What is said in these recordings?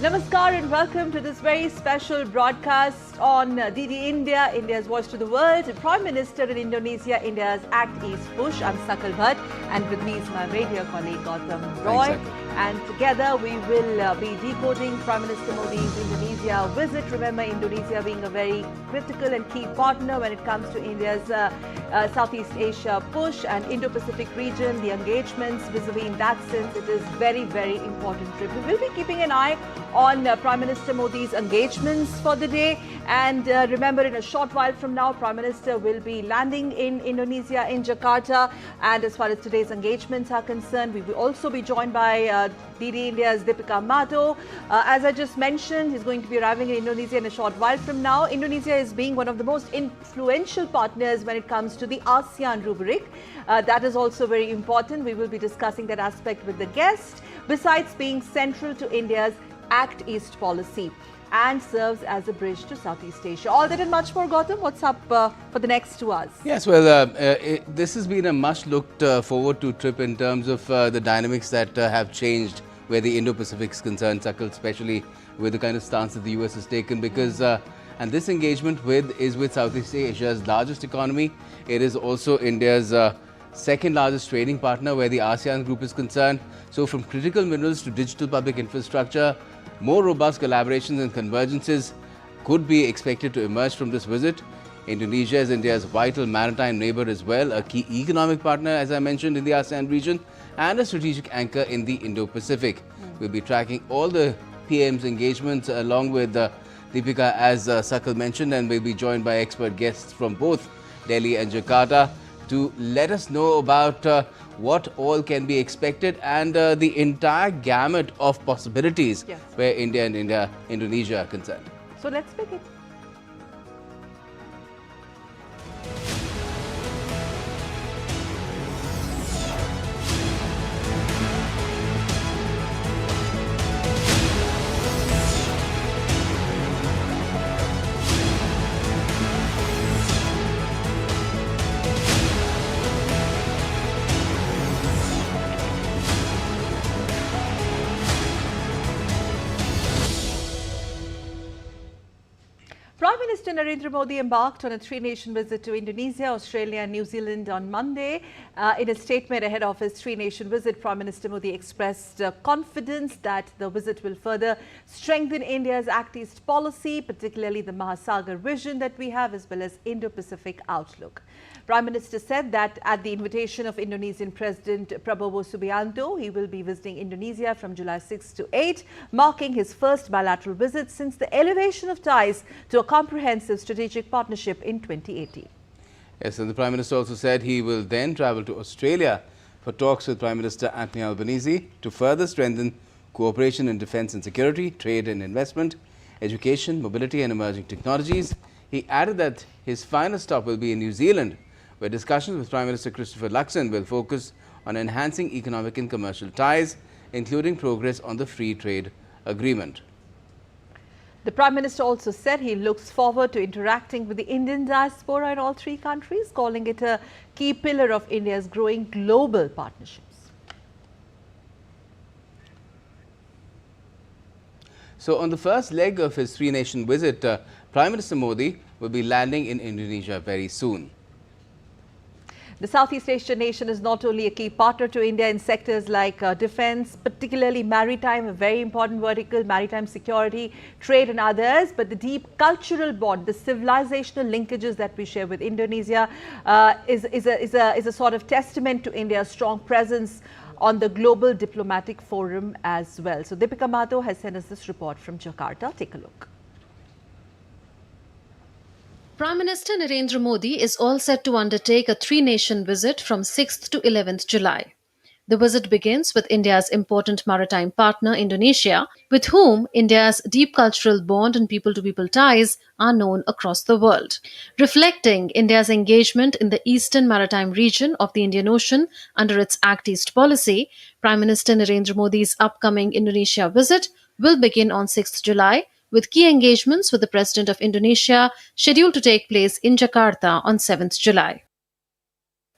Namaskar and welcome to this very special broadcast on DD India, India's voice to the world. Prime Minister in Indonesia, India's Act East push. I'm Sakal Bhatt and with me is my radio colleague Gautam Roy. And together we will be decoding Prime Minister Modi's Indonesia visit. Remember, Indonesia being a very critical and key partner when it comes to India's Southeast Asia push and Indo-Pacific region, the engagements vis-a-vis in that sense, it is very, very important trip. We will be keeping an eye on Prime Minister Modi's engagements for the day. And remember, in a short while from now, Prime Minister will be landing in Indonesia, in Jakarta. And as far as today's engagements are concerned, we will also be joined by DD India's Deepika Mato. As I just mentioned, he's going to be arriving in Indonesia in a short while from now. Indonesia is being one of the most influential partners when it comes to the ASEAN rubric. That is also very important. We will be discussing that aspect with the guest, besides being central to India's Act East policy and serves as a bridge to Southeast Asia. All that and much more, Gautam. What's up for the next 2 hours? Yes, well, this has been a much looked forward to trip in terms of the dynamics that have changed where the Indo-Pacific is concerned, Sakal, especially with the kind of stance that the US has taken, because and this engagement is with Southeast Asia's largest economy. It is also India's second largest trading partner where the ASEAN group is concerned. So from critical minerals to digital public infrastructure, more robust collaborations and convergences could be expected to emerge from this visit. Indonesia is India's vital maritime neighbor as well, a key economic partner, as I mentioned, in the ASEAN region, and a strategic anchor in the Indo-Pacific. We'll be tracking all the PM's engagements along with Deepika, as Sakal mentioned, and we'll be joined by expert guests from both Delhi and Jakarta to let us know about what all can be expected and the entire gamut of possibilities where India and Indonesia are concerned. So let's begin. Prime Minister Narendra Modi embarked on a three-nation visit to Indonesia, Australia and New Zealand on Monday. In a statement ahead of his three-nation visit, Prime Minister Modi expressed confidence that the visit will further strengthen India's Act East policy, particularly the Mahasagar vision that we have, as well as Indo-Pacific outlook. Prime Minister said that at the invitation of Indonesian President Prabowo Subianto, he will be visiting Indonesia from July 6 to 8, marking his first bilateral visit since the elevation of ties to a comprehensive strategic partnership in 2018. Yes, and the Prime Minister also said he will then travel to Australia for talks with Prime Minister Anthony Albanese to further strengthen cooperation in defence and security, trade and investment, education, mobility and emerging technologies. He added that his final stop will be in New Zealand, where discussions with Prime Minister Christopher Luxon will focus on enhancing economic and commercial ties, including progress on the free trade agreement. The Prime Minister also said he looks forward to interacting with the Indian diaspora in all three countries, calling it a key pillar of India's growing global partnerships. So on the first leg of his three-nation visit, Prime Minister Modi will be landing in Indonesia very soon. The Southeast Asian nation is not only a key partner to India in sectors like defence, particularly maritime, a very important vertical, maritime security, trade and others, but the deep cultural bond, the civilizational linkages that we share with Indonesia is a sort of testament to India's strong presence on the global diplomatic forum as well. So Deepika Mato has sent us this report from Jakarta. Take a look. Prime Minister Narendra Modi is all set to undertake a three-nation visit from 6th to 11th July. The visit begins with India's important maritime partner, Indonesia, with whom India's deep cultural bond and people-to-people ties are known across the world. Reflecting India's engagement in the eastern maritime region of the Indian Ocean under its Act East policy, Prime Minister Narendra Modi's upcoming Indonesia visit will begin on 6th July, with key engagements with the President of Indonesia scheduled to take place in Jakarta on 7th July.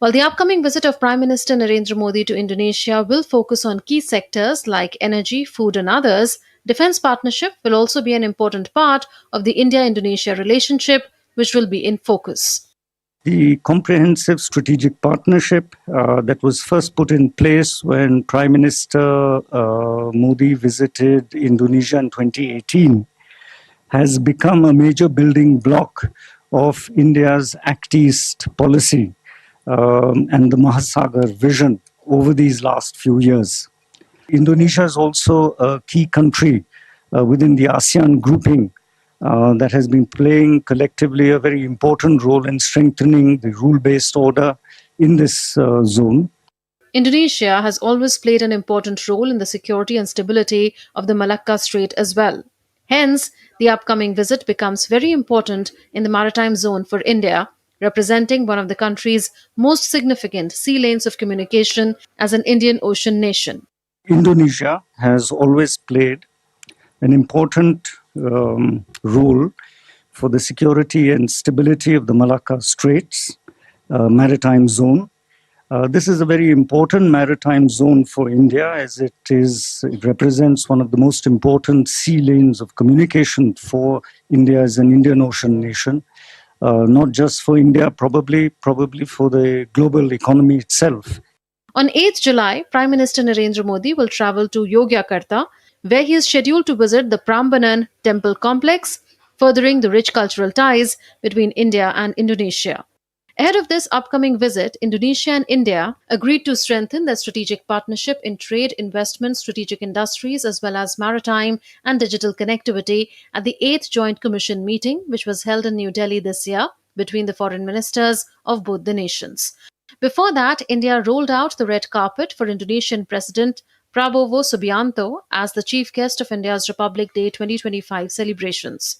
While the upcoming visit of Prime Minister Narendra Modi to Indonesia will focus on key sectors like energy, food and others, Defense partnership will also be an important part of the India-Indonesia relationship, which will be in focus. The comprehensive strategic partnership that was first put in place when Prime Minister Modi visited Indonesia in 2018 has become a major building block of India's Act East policy and the Mahasagar vision over these last few years. Indonesia is also a key country within the ASEAN grouping that has been playing collectively a very important role in strengthening the rule-based order in this zone. Indonesia has always played an important role in the security and stability of the Malacca Strait as well. Hence, the upcoming visit becomes very important in the maritime zone for India, representing one of the country's most significant sea lanes of communication as an Indian Ocean nation. Indonesia has always played an important role for the security and stability of the Malacca Straits maritime zone. This is a very important maritime zone for India as it represents one of the most important sea lanes of communication for India as an Indian Ocean nation. Not just for India, probably for the global economy itself. On 8th July, Prime Minister Narendra Modi will travel to Yogyakarta, where he is scheduled to visit the Prambanan temple complex, furthering the rich cultural ties between India and Indonesia. Ahead of this upcoming visit, Indonesia and India agreed to strengthen their strategic partnership in trade, investment, strategic industries, as well as maritime and digital connectivity at the 8th Joint Commission meeting, which was held in New Delhi this year between the foreign ministers of both the nations. Before that, India rolled out the red carpet for Indonesian President Prabowo Subianto as the chief guest of India's Republic Day 2025 celebrations.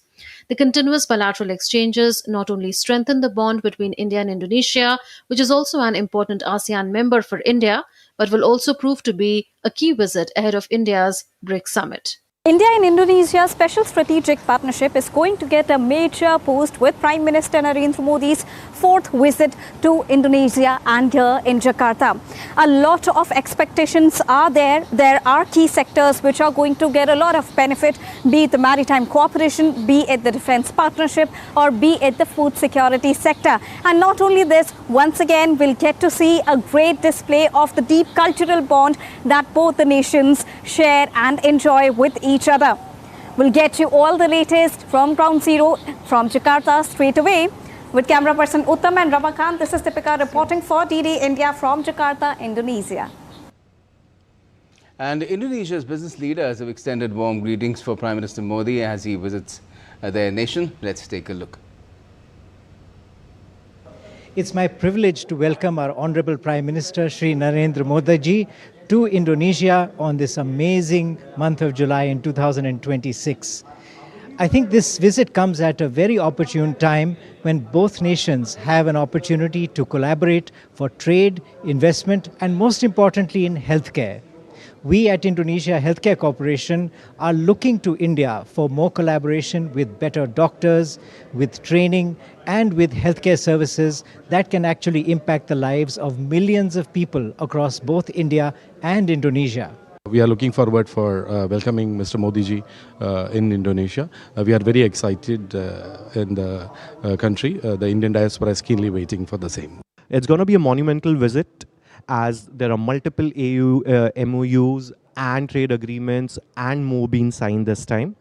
The continuous bilateral exchanges not only strengthen the bond between India and Indonesia, which is also an important ASEAN member for India, but will also prove to be a key visit ahead of India's BRICS summit. India and Indonesia special strategic partnership is going to get a major boost with Prime Minister Narendra Modi's fourth visit to Indonesia and here in Jakarta. A lot of expectations are there. There are key sectors which are going to get a lot of benefit, be it the maritime cooperation, be it the defense partnership, or be it the food security sector. And not only this, once again, we'll get to see a great display of the deep cultural bond that both the nations share and enjoy with each other. We'll get you all the latest from Ground Zero from Jakarta straight away. With camera person Uttam and Ramakant, this is Deepika reporting for DD India from Jakarta, Indonesia. And Indonesia's business leaders have extended warm greetings for Prime Minister Modi as he visits their nation. Let's take a look. It's my privilege to welcome our Honorable Prime Minister Shri Narendra Modi ji to Indonesia on this amazing month of July in 2026. I think this visit comes at a very opportune time when both nations have an opportunity to collaborate for trade, investment, and most importantly in healthcare. We at Indonesia Healthcare Corporation are looking to India for more collaboration with better doctors, with training, and with healthcare services that can actually impact the lives of millions of people across both India and Indonesia. We are looking forward for welcoming Mr. Modi ji in Indonesia. We are very excited in the country. The Indian diaspora is keenly waiting for the same. It's going to be a monumental visit as there are multiple MOUs and trade agreements and more being signed this time.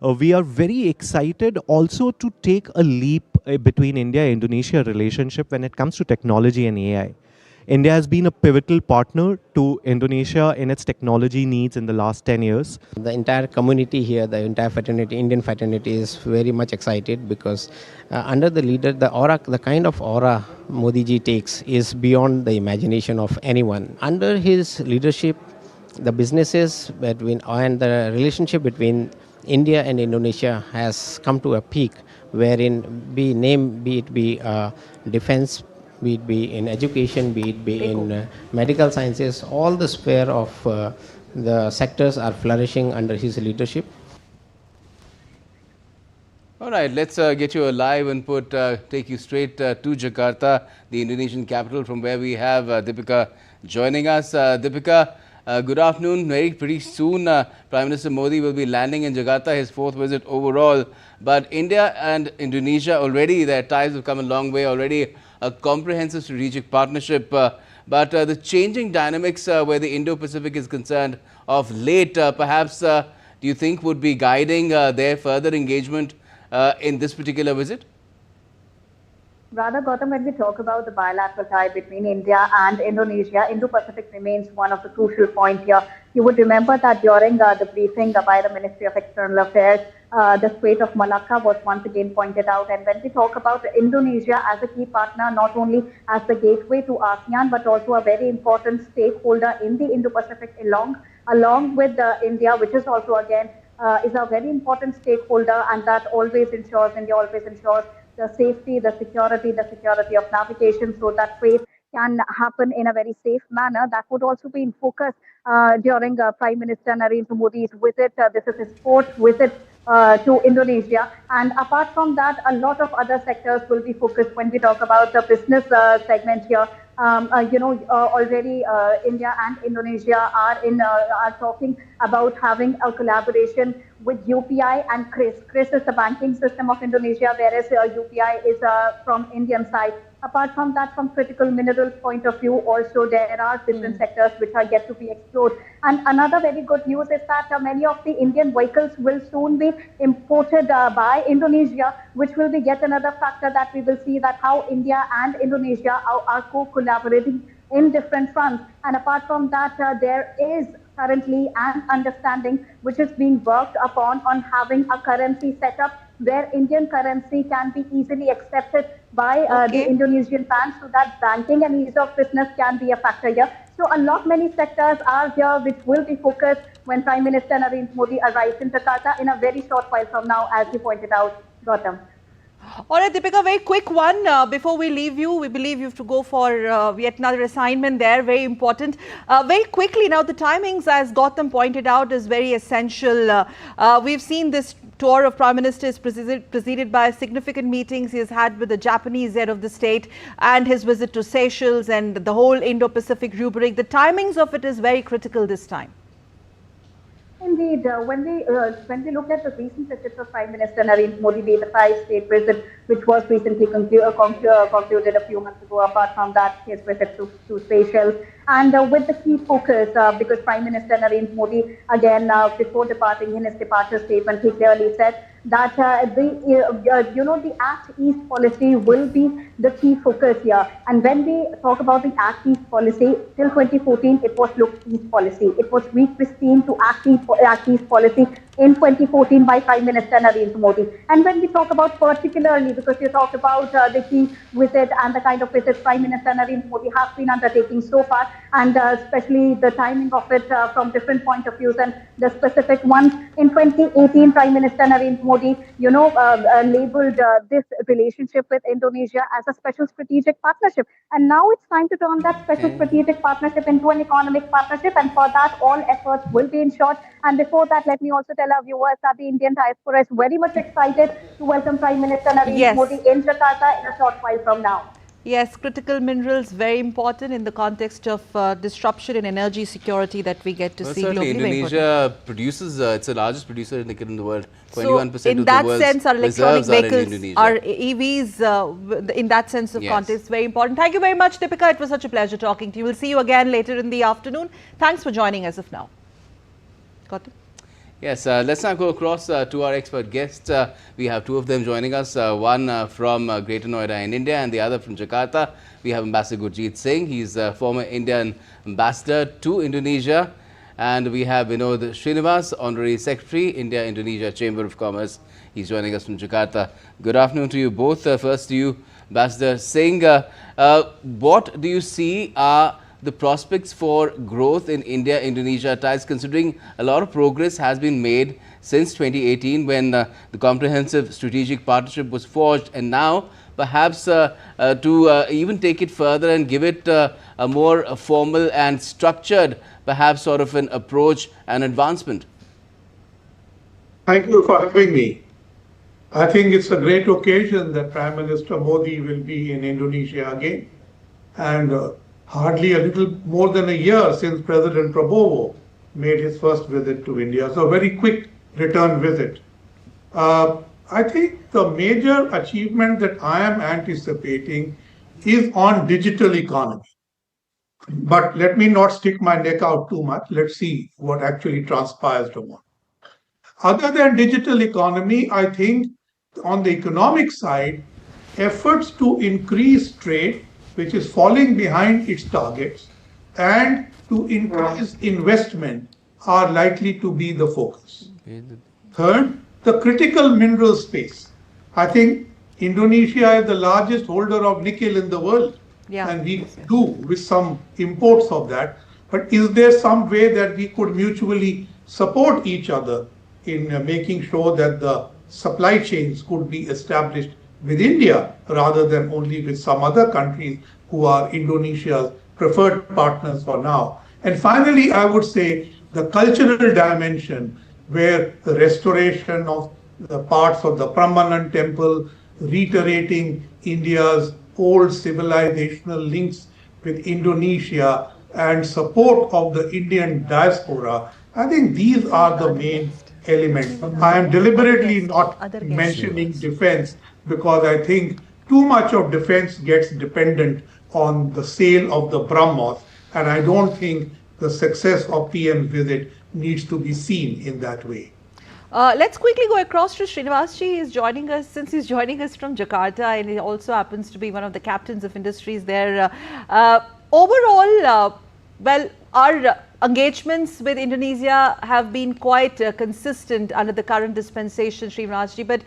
We are very excited also to take a leap between India-Indonesia relationship when it comes to technology and AI. India has been a pivotal partner to Indonesia in its technology needs in the last 10 years. The entire community here, the entire fraternity, Indian fraternity is very much excited because under the leader, the aura, the kind of aura Modi ji takes is beyond the imagination of anyone. Under his leadership, the businesses between and the relationship between India and Indonesia has come to a peak wherein be it be defense, be it be in education, be it be in medical sciences, all the sphere of the sectors are flourishing under his leadership. All right, let's get you a live input, take you straight to Jakarta, the Indonesian capital, from where we have Deepika joining us. Deepika, Good afternoon. Pretty soon, Prime Minister Modi will be landing in Jakarta, his fourth visit overall. But India and Indonesia already, their ties have come a long way, already a comprehensive strategic partnership. But the changing dynamics where the Indo-Pacific is concerned of late, perhaps, do you think would be guiding their further engagement in this particular visit? Rather, Gautam, when we talk about the bilateral tie between India and Indonesia, Indo-Pacific remains one of the crucial points here. You would remember that during the briefing by the Ministry of External Affairs, the Strait of Malacca was once again pointed out. And when we talk about Indonesia as a key partner, not only as the gateway to ASEAN, but also a very important stakeholder in the Indo-Pacific along with India, which is also again is a very important stakeholder, and that India always ensures the safety, the security of navigation, so that trade can happen in a very safe manner. That would also be in focus during Prime Minister Narendra Modi's visit. This is his fourth visit to Indonesia. And apart from that, a lot of other sectors will be focused when we talk about the business segment here. Already India and Indonesia are talking about having a collaboration with UPI and CRIS. CRIS is the banking system of Indonesia, whereas UPI is from Indian side. Apart from that, from critical minerals point of view, also there are different sectors which are yet to be explored. And another very good news is that many of the Indian vehicles will soon be imported by Indonesia, which will be yet another factor that we will see that how India and Indonesia are co-collaborating in different fronts. And apart from that, there is currently an understanding which is being worked upon on having a currency setup where Indian currency can be easily accepted by the Indonesian banks, so that banking and ease of business can be a factor here. So many sectors are here which will be focused when Prime Minister Narendra Modi arrives in Jakarta in a very short while from now, as you pointed out, Gautam. All right, Deepika, very quick one before we leave you. We believe you have to go for yet another assignment there, very important. Very quickly now, the timings, as Gautam pointed out, is very essential. We've seen this tour of Prime Minister is preceded by significant meetings he has had with the Japanese head of the state and his visit to Seychelles and the whole Indo-Pacific rubric. The timings of it is very critical this time. Indeed, when we look at the recent visits of Prime Minister Narendra Modi, the 5-state visit, which was recently concluded a few months ago, apart from that, his visit to Seychelles, and with the key focus, because Prime Minister Narendra Modi, again, before departing in his departure statement, he clearly said that the Act East policy will be the key focus here. And when we talk about the Act East policy, till 2014, it was Look East policy. It was re-christened to Act East policy in 2014 by Prime Minister Narendra Modi. And when we talk about particularly, because you talked about the key visit and the kind of visits Prime Minister Narendra Modi has been undertaking so far, and especially the timing of it from different point of views and the specific ones. In 2018, Prime Minister Narendra Modi, labeled this relationship with Indonesia as a special strategic partnership. And now it's time to turn that special strategic partnership into an economic partnership. And for that, all efforts will be ensured. And before that, let me also tell our viewers that the Indian diaspora is very much excited to welcome Prime Minister Narendra Modi in Jakarta in a short while from now. Yes, critical minerals, very important in the context of disruption in energy security that we get to see globally. Indonesia produces, it's the largest producer of nickel in the world. 21% so in that sense, our electronic vehicles, our EVs, in that sense of context, very important. Thank you very much, Deepika. It was such a pleasure talking to you. We'll see you again later in the afternoon. Thanks for joining as of now. Got it? Yes, let's now go across to our expert guests. We have two of them joining us, one from Greater Noida in India and the other from Jakarta. We have Ambassador Gurjeet Singh. He's former Indian ambassador to Indonesia. And we have Vinod Srinivas, Honorary Secretary, India-Indonesia Chamber of Commerce. He's joining us from Jakarta. Good afternoon to you both. First to you, Ambassador Singh. What do you see are the prospects for growth in India-Indonesia ties, considering a lot of progress has been made since 2018 when the comprehensive strategic partnership was forged, and now perhaps to even take it further and give it a more formal and structured, perhaps sort of an approach and advancement? Thank you for having me. I think it's a great occasion that Prime Minister Modi will be in Indonesia again. And hardly a little more than a year since President Prabowo made his first visit to India. So a very quick return visit. I think the major achievement that I am anticipating is on digital economy. But let me not stick my neck out too much. Let's see what actually transpires tomorrow. Other than digital economy, I think on the economic side, efforts to increase trade, which is falling behind its targets, and to increase investment are likely to be the focus. Third, the critical mineral space. I think Indonesia is the largest holder of nickel in the world. Yeah. And we do with some imports of that. But is there some way that we could mutually support each other in making sure that the supply chains could be established with India rather than only with some other countries who are Indonesia's preferred partners for now? And finally, I would say the cultural dimension, where the restoration of the parts of the Prambanan temple, reiterating India's old civilizational links with Indonesia and support of the Indian diaspora, I think these are the main elements. I am deliberately not mentioning defense because I think too much of defense gets dependent on the sale of the BrahMos, and I don't think the success of PM visit needs to be seen in that way. Let's quickly go across to Srinivasji. He's joining us, since he's joining us from Jakarta, and he also happens to be one of the captains of industries there. Overall, well, our engagements with Indonesia have been quite consistent under the current dispensation, Srinivasji, but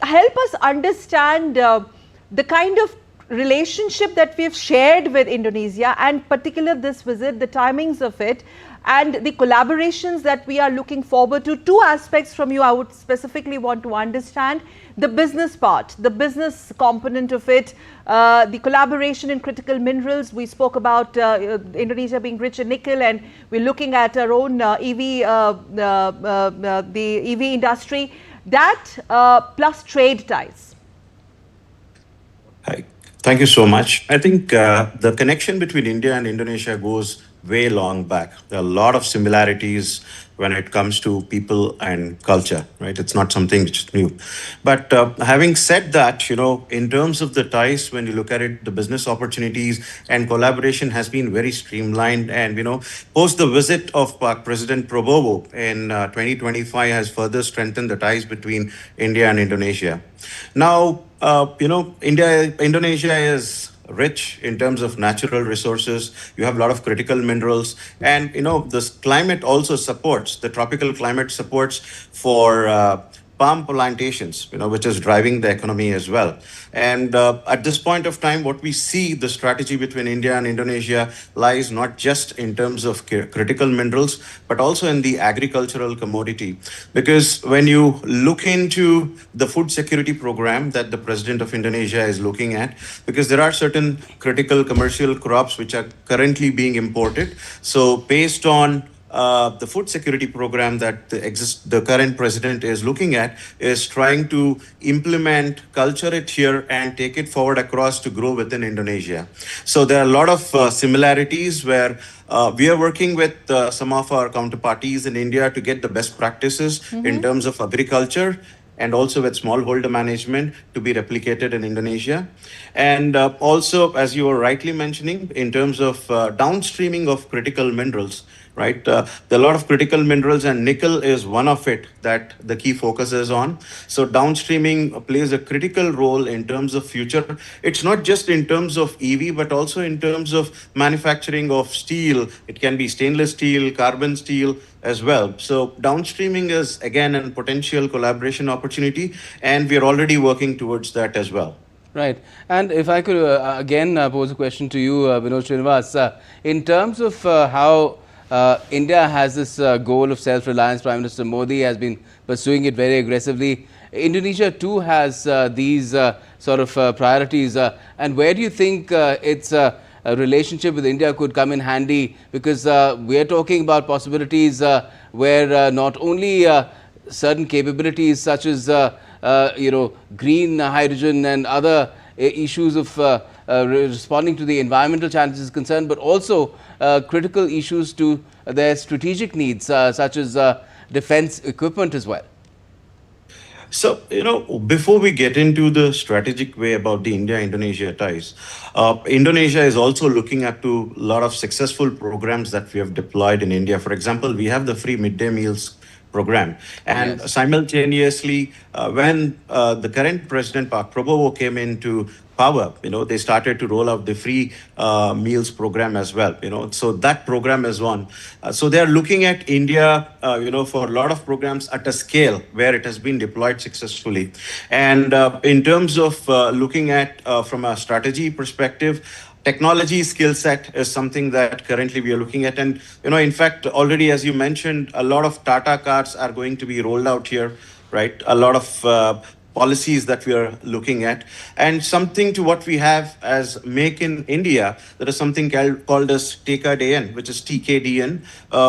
help us understand the kind of relationship that we've shared with Indonesia, and particular this visit, the timings of it, and the collaborations that we are looking forward to. Two aspects from you I would specifically want to understand: the business part, the business component of it, the collaboration in critical minerals. We spoke about Indonesia being rich in nickel, and we're looking at our own the EV industry. That plus trade ties. Hi. Thank you so much. I think the connection between India and Indonesia goes way long back. There are a lot of similarities when it comes to people and culture, right? It's not something which is new. But having said that, in terms of the ties, when you look at it, the business opportunities and collaboration has been very streamlined. And, post the visit of President Prabowo in 2025 has further strengthened the ties between India and Indonesia. Now, Indonesia is rich in terms of natural resources. You have a lot of critical minerals, and this climate also supports, the tropical climate supports for palm plantations, which is driving the economy as well. And at this point of time, what we see, the strategy between India and Indonesia lies not just in terms of critical minerals, but also in the agricultural commodity. Because when you look into the food security program that the president of Indonesia is looking at, because there are certain critical commercial crops which are currently being imported. So based on the food security program that the current president is looking at is trying to implement, culture it here, and take it forward across to grow within Indonesia. So there are a lot of similarities where we are working with some of our counterparties in India to get the best practices in terms of agriculture, and also with smallholder management to be replicated in Indonesia. And also, as you were rightly mentioning, in terms of downstreaming of critical minerals, right? There are a lot of critical minerals, and nickel is one of it that the key focus is on. So downstreaming plays a critical role in terms of future. It's not just in terms of EV, but also in terms of manufacturing of steel. It can be stainless steel, carbon steel as well. So downstreaming is, again, a potential collaboration opportunity, and we are already working towards that as well. Right. And if I could again pose a question to you, Vinod Srinivas, in terms of how India has this goal of self-reliance. Prime Minister Modi has been pursuing it very aggressively. Indonesia too has these sort of priorities. And where do you think its relationship with India could come in handy? Because we are talking about possibilities where not only certain capabilities such as green hydrogen and other issues of responding to the environmental challenges is concerned, but also critical issues to their strategic needs, such as defense equipment as well. So, before we get into the strategic way about the India-Indonesia ties, Indonesia is also looking up to a lot of successful programs that we have deployed in India. For example, we have the free midday meals program. And Yes. simultaneously, when the current President Prabowo came into power, they started to roll out the free meals program as well. So that program is one. So they are looking at India, for a lot of programs at a scale where it has been deployed successfully. And in terms of looking at from a strategy perspective, technology skill set is something that currently we are looking at. And, in fact, already, as you mentioned, a lot of Tata cars are going to be rolled out here, right? A lot of policies that we are looking at. And something to what we have as Make in India, there is something called as TKDN, which is TKDN,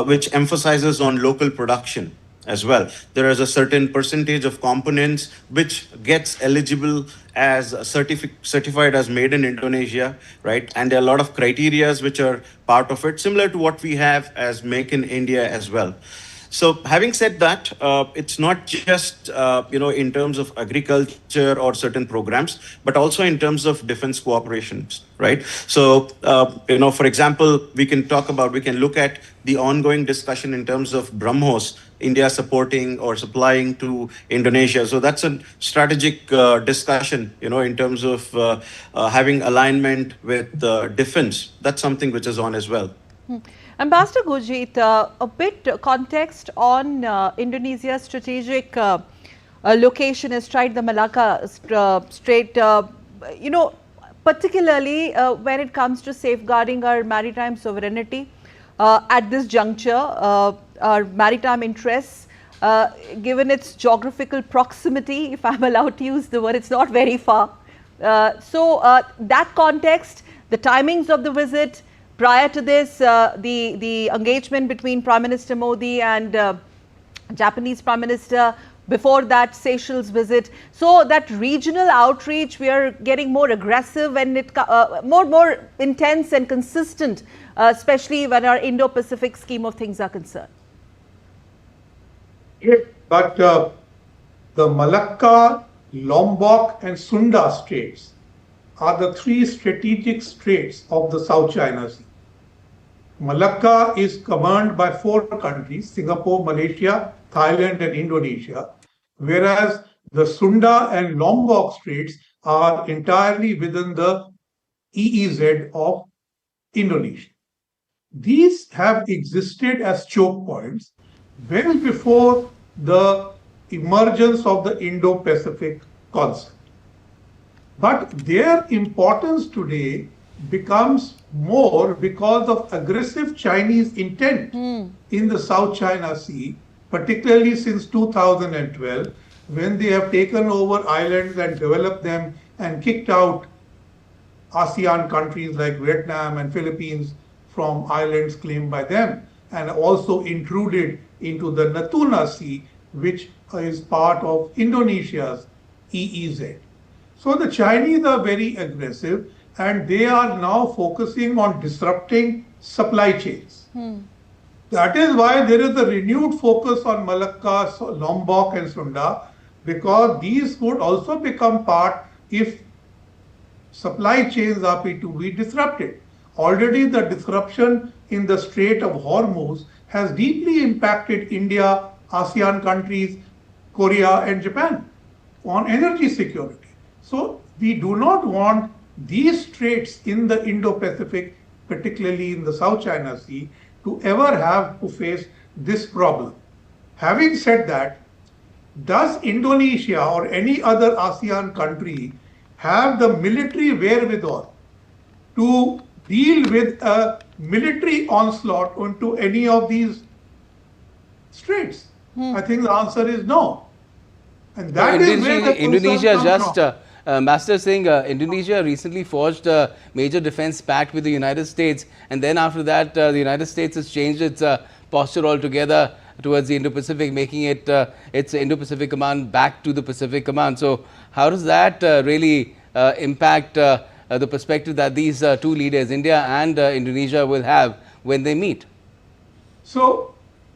which emphasizes on local production as well. There is a certain percentage of components which gets eligible as certified as made in Indonesia, right? And there are a lot of criterias which are part of it, similar to what we have as Make in India as well. So having said that, it's not just, in terms of agriculture or certain programs, but also in terms of defense cooperations, right? So, for example, we can look at the ongoing discussion in terms of BrahMos, India supporting or supplying to Indonesia. So that's a strategic discussion, in terms of having alignment with defense. That's something which is on as well. Ambassador Gurjeet, a bit context on Indonesia's strategic location astride the Malacca Strait, particularly when it comes to safeguarding our maritime sovereignty at this juncture, our maritime interests, given its geographical proximity, if I'm allowed to use the word, it's not very far. So that context, the timings of the visit, prior to this, the engagement between Prime Minister Modi and Japanese Prime Minister, before that Seychelles visit. So that regional outreach, we are getting more aggressive and more intense and consistent, especially when our Indo-Pacific scheme of things are concerned. Yes, but the Malacca, Lombok and Sunda straits are the three strategic straits of the South China Sea. Malacca is governed by 4 countries, Singapore, Malaysia, Thailand and Indonesia, whereas the Sunda and Lombok straits are entirely within the EEZ of Indonesia. These have existed as choke points well before the emergence of the Indo-Pacific concept. But their importance today becomes more because of aggressive Chinese intent in the South China Sea, particularly since 2012, when they have taken over islands and developed them and kicked out ASEAN countries like Vietnam and Philippines from islands claimed by them, and also intruded into the Natuna Sea, which is part of Indonesia's EEZ. So the Chinese are very aggressive and they are now focusing on disrupting supply chains. That is why there is a renewed focus on Malacca, Lombok and Sunda, because these would also become part if supply chains are to be disrupted. Already the disruption in the Strait of Hormuz has deeply impacted India, ASEAN countries, Korea and Japan on energy security. So we do not want these straits in the Indo-Pacific, particularly in the South China Sea, to ever have to face this problem. Having said that, does Indonesia or any other ASEAN country have the military wherewithal to deal with a military onslaught onto any of these straits? I think the answer is no. And that is where the Indonesia just Master Singh, Indonesia recently forged a major defense pact with the United States, and then after that the United States has changed its posture altogether towards the Indo-Pacific, making it its Indo-Pacific Command back to the Pacific Command. So how does that really impact the perspective that these two leaders, India and Indonesia, will have when they meet? So,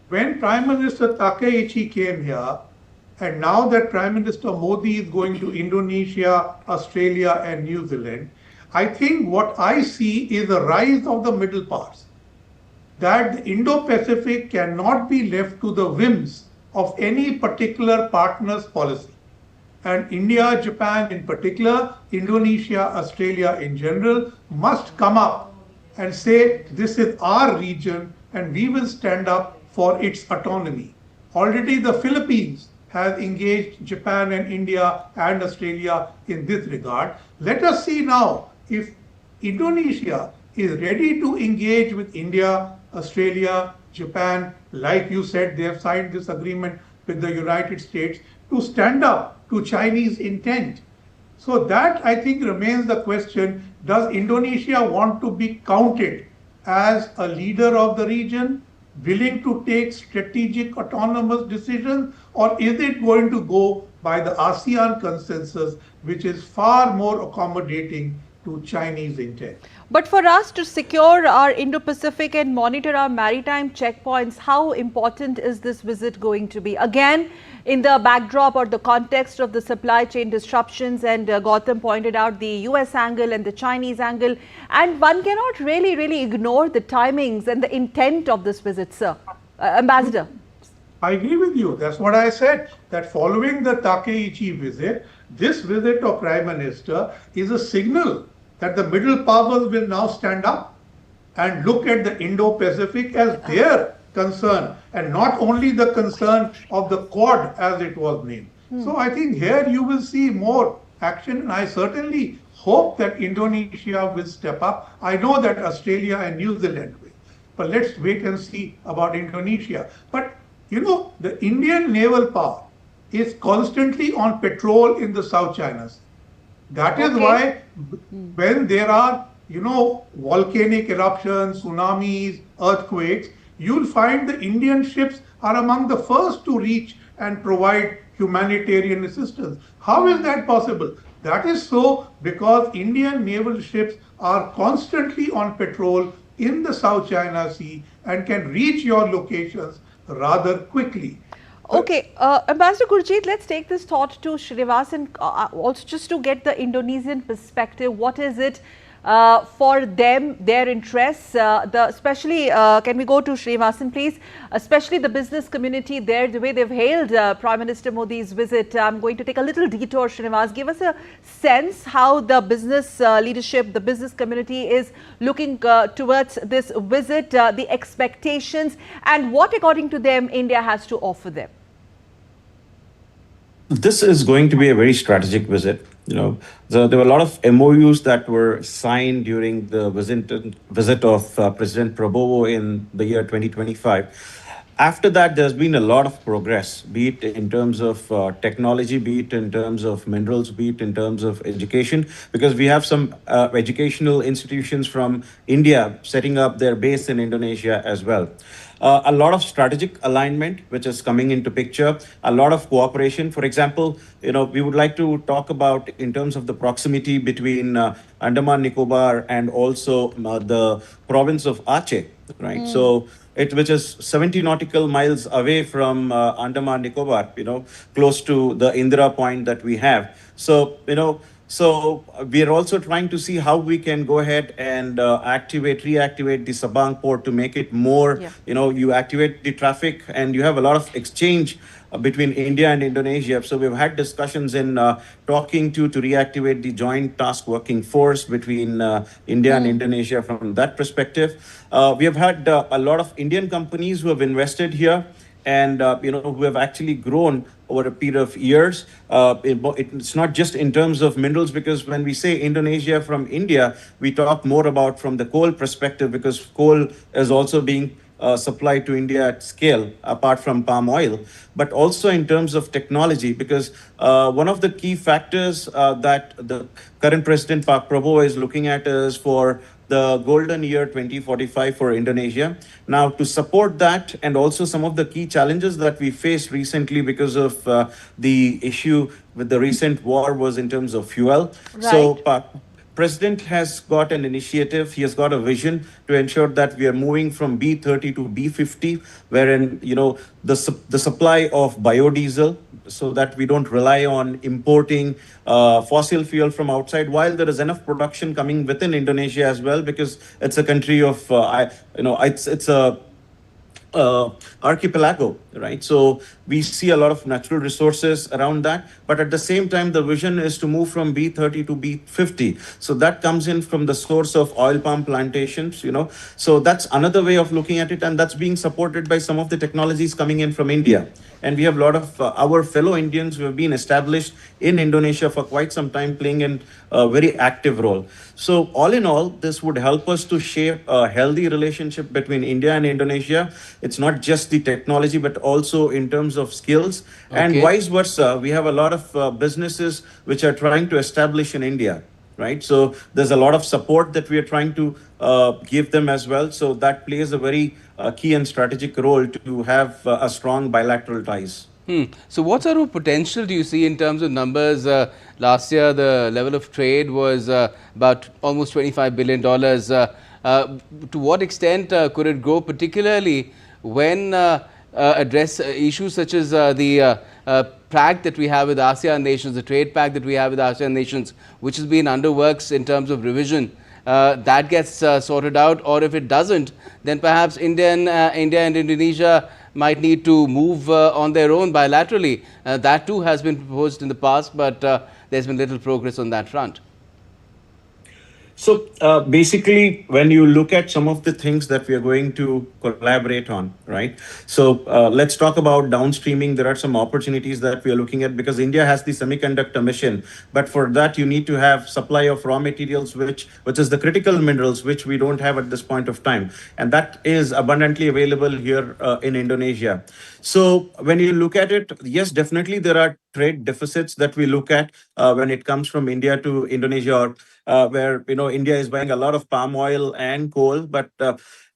when Prime Minister Takeichi came here, and now that Prime Minister Modi is going to Indonesia, Australia, and New Zealand, I think what I see is a rise of the middle powers. That the Indo-Pacific cannot be left to the whims of any particular partner's policy. And India, Japan in particular, Indonesia, Australia in general, must come up and say, this is our region and we will stand up for its autonomy. Already the Philippines has engaged Japan and India and Australia in this regard. Let us see now if Indonesia is ready to engage with India, Australia, Japan. Like you said, they have signed this agreement with the United States to stand up to Chinese intent. So that, I think, remains the question. Does Indonesia want to be counted as a leader of the region, willing to take strategic autonomous decisions, or is it going to go by the ASEAN consensus, which is far more accommodating to Chinese intent? But for us to secure our Indo-Pacific and monitor our maritime checkpoints, how important is this visit going to be? Again, in the backdrop or the context of the supply chain disruptions, and Gautam pointed out the US angle and the Chinese angle, and one cannot really ignore the timings and the intent of this visit, sir. Ambassador. I agree with you. That's what I said, that following the Takeichi visit, this visit of Prime Minister is a signal that the middle powers will now stand up and look at the Indo-Pacific as their concern, and not only the concern of the Quad as it was named. So I think here you will see more action, and I certainly hope that Indonesia will step up. I know that Australia and New Zealand will, but let's wait and see about Indonesia. But you know, the Indian naval power is constantly on patrol in the South China Sea. That is why when there are, you know, volcanic eruptions, tsunamis, earthquakes, you'll find the Indian ships are among the first to reach and provide humanitarian assistance. How is that possible? That is so because Indian naval ships are constantly on patrol in the South China Sea and can reach your locations rather quickly. Okay, Ambassador Gurjeet, let's take this thought to Srinivas, also just to get the Indonesian perspective. What is it for them, their interests, especially, can we go to Srinivasan please, especially the business community there, the way they've hailed Prime Minister Modi's visit. I'm going to take a little detour, Srinivas. Give us a sense how the business leadership, the business community is looking towards this visit, the expectations, and what according to them India has to offer them. This is going to be a very strategic visit. You know, there were a lot of MOUs that were signed during the visit of President Prabowo in the year 2025. After that, there's been a lot of progress, be it in terms of technology, be it in terms of minerals, be it in terms of education, because we have some educational institutions from India setting up their base in Indonesia as well. A lot of strategic alignment, which is coming into picture, a lot of cooperation. For example, you know, we would like to talk about in terms of the proximity between Andaman Nicobar and also the province of Aceh, right? So, which is 70 nautical miles away from Andaman Nicobar, you know, close to the Indira point that we have. So, you know, so we are also trying to see how we can go ahead and reactivate the Sabang port to make it more, you know, you activate the traffic and you have a lot of exchange between India and Indonesia. So we've had discussions in talking to reactivate the joint task working force between India and Indonesia from that perspective. We have had a lot of Indian companies who have invested here and, you know, who have actually grown over a period of years. It's not just in terms of minerals, because when we say Indonesia from India, we talk more about from the coal perspective, because coal is also being supplied to India at scale, apart from palm oil, but also in terms of technology, because one of the key factors that the current President Prabowo is looking at is for the golden year 2045 for Indonesia. Now, to support that and also some of the key challenges that we faced recently because of the issue with the recent war was in terms of fuel. Right. So President has got an initiative. He has got a vision to ensure that we are moving from B30 to B50, wherein the supply of biodiesel, so that we don't rely on importing fossil fuel from outside, while there is enough production coming within Indonesia as well, because it's a country of it's a archipelago, right? So we see a lot of natural resources around that. But at the same time, the vision is to move from B30 to B50. So that comes in from the source of oil palm plantations, So that's another way of looking at it. And that's being supported by some of the technologies coming in from India. And we have a lot of our fellow Indians who have been established in Indonesia for quite some time, playing a very active role. So all in all, this would help us to shape a healthy relationship between India and Indonesia. It's not just the technology, but also in terms of skills, and vice versa. We have a lot of businesses which are trying to establish in India, right? So there's a lot of support that we are trying to give them as well. So that plays a very key and strategic role to have a strong bilateral ties. So what sort of potential do you see in terms of numbers? Last year, the level of trade was about almost $25 billion. To what extent could it grow, particularly when address issues such as the pact that we have with ASEAN nations, the trade pact that we have with ASEAN nations, which has been under works in terms of revision, that gets sorted out? Or if it doesn't, then perhaps India and Indonesia might need to move on their own bilaterally. That too has been proposed in the past, but there's been little progress on that front. So basically, when you look at some of the things that we are going to collaborate on, right? So let's talk about downstreaming. There are some opportunities that we are looking at, because India has the semiconductor mission. But for that, you need to have supply of raw materials, which is the critical minerals, which we don't have at this point of time. And that is abundantly available here in Indonesia. So when you look at it, yes, definitely there are trade deficits that we look at when it comes from India to Indonesia, or where India is buying a lot of palm oil and coal. But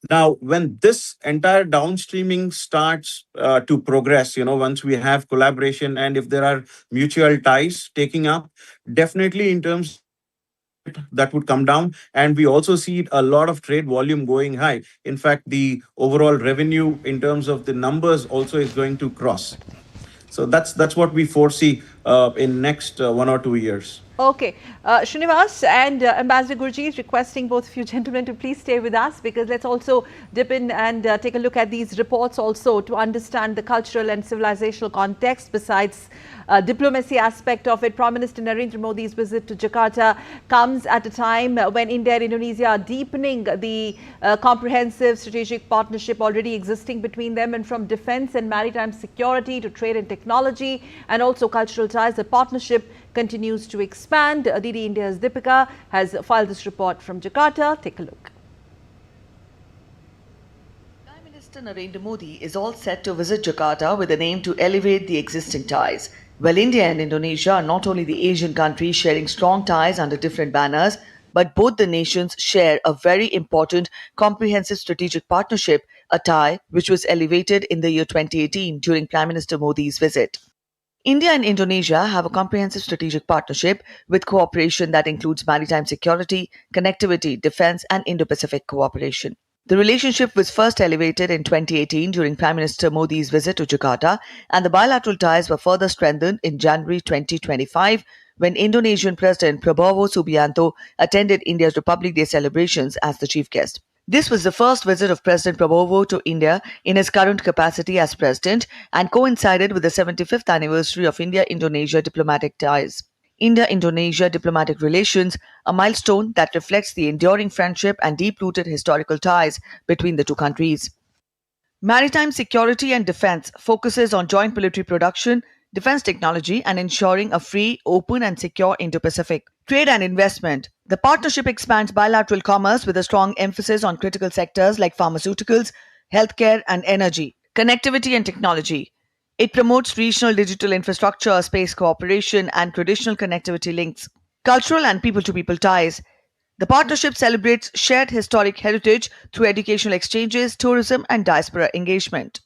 now, when this entire downstreaming starts to progress, once we have collaboration and if there are mutual ties taking up, definitely in terms that would come down. And we also see a lot of trade volume going high. In fact, the overall revenue in terms of the numbers also is going to cross. So that's what we foresee in next 1 or 2 years. Okay, Srinivas and Ambassador Gurjeet, requesting both of you gentlemen to please stay with us, because let's also dip in and take a look at these reports also to understand the cultural and civilizational context besides diplomacy aspect of it. Prime Minister Narendra Modi's visit to Jakarta comes at a time when India and Indonesia are deepening the comprehensive strategic partnership already existing between them, and from defense and maritime security to trade and technology and also cultural ties, the partnership continues to expand. DD India's Deepika has filed this report from Jakarta. Take a look. Prime Minister Narendra Modi is all set to visit Jakarta with an aim to elevate the existing ties. Well, India and Indonesia are not only the Asian countries sharing strong ties under different banners, but both the nations share a very important comprehensive strategic partnership, a tie which was elevated in the year 2018 during Prime Minister Modi's visit. India and Indonesia have a comprehensive strategic partnership with cooperation that includes maritime security, connectivity, defense, and Indo-Pacific cooperation. The relationship was first elevated in 2018 during Prime Minister Modi's visit to Jakarta, and the bilateral ties were further strengthened in January 2025 when Indonesian President Prabowo Subianto attended India's Republic Day celebrations as the chief guest. This was the first visit of President Prabowo to India in his current capacity as president and coincided with the 75th anniversary of India-Indonesia diplomatic ties. India-Indonesia diplomatic relations, a milestone that reflects the enduring friendship and deep-rooted historical ties between the two countries. Maritime security and defense focuses on joint military production, defense technology, and ensuring a free, open, and secure Indo-Pacific. Trade and investment. The partnership expands bilateral commerce with a strong emphasis on critical sectors like pharmaceuticals, healthcare, and energy. Connectivity and technology. It promotes regional digital infrastructure, space cooperation, and traditional connectivity links. Cultural and people-to-people ties. The partnership celebrates shared historic heritage through educational exchanges, tourism, and diaspora engagement.